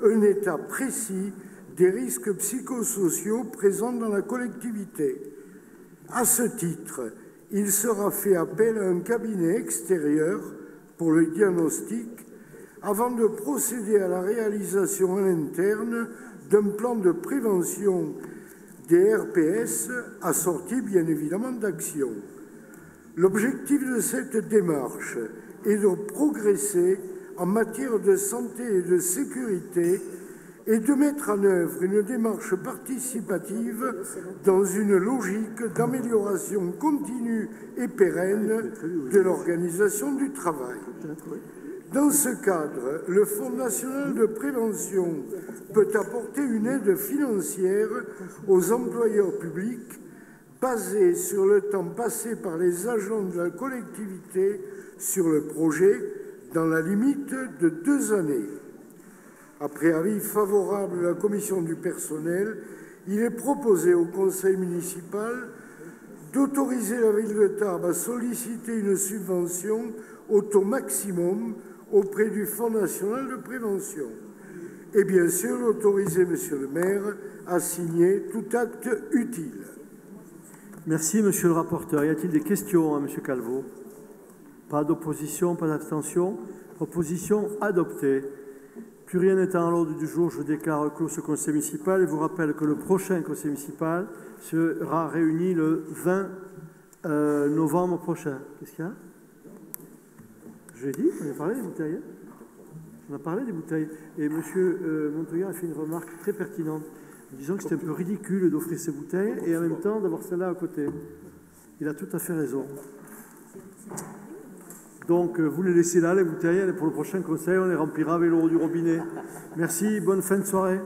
un état précis des risques psychosociaux présents dans la collectivité. À ce titre, il sera fait appel à un cabinet extérieur pour le diagnostic, avant de procéder à la réalisation en interne d'un plan de prévention des RPS, assorti bien évidemment d'actions. L'objectif de cette démarche est de progresser en matière de santé et de sécurité et de mettre en œuvre une démarche participative dans une logique d'amélioration continue et pérenne de l'organisation du travail. Dans ce cadre, le Fonds national de prévention peut apporter une aide financière aux employeurs publics basée sur le temps passé par les agents de la collectivité sur le projet dans la limite de 2 années. Après avis favorable de la commission du personnel, il est proposé au conseil municipal d'autoriser la ville de Tarbes à solliciter une subvention au taux maximum auprès du Fonds national de prévention. Et bien sûr, d'autoriser Monsieur le maire à signer tout acte utile. Merci, Monsieur le rapporteur. Y a-t-il des questions à Monsieur Calvo? Pas d'opposition, pas d'abstention. Proposition adoptée. Plus rien n'étant à l'ordre du jour, je déclare clos ce conseil municipal et vous rappelle que le prochain conseil municipal sera réuni le 20 novembre prochain. Qu'est-ce qu'il y a? Jeudi, on a parlé des bouteilles. On a parlé des bouteilles. Et M. Montoya a fait une remarque très pertinente, disant que c'était un peu ridicule d'offrir ces bouteilles et en même temps d'avoir celle-là à côté. Il a tout à fait raison. Donc, vous les laissez là, les bouteilles, et pour le prochain conseil, on les remplira avec l'eau du robinet. Merci, bonne fin de soirée.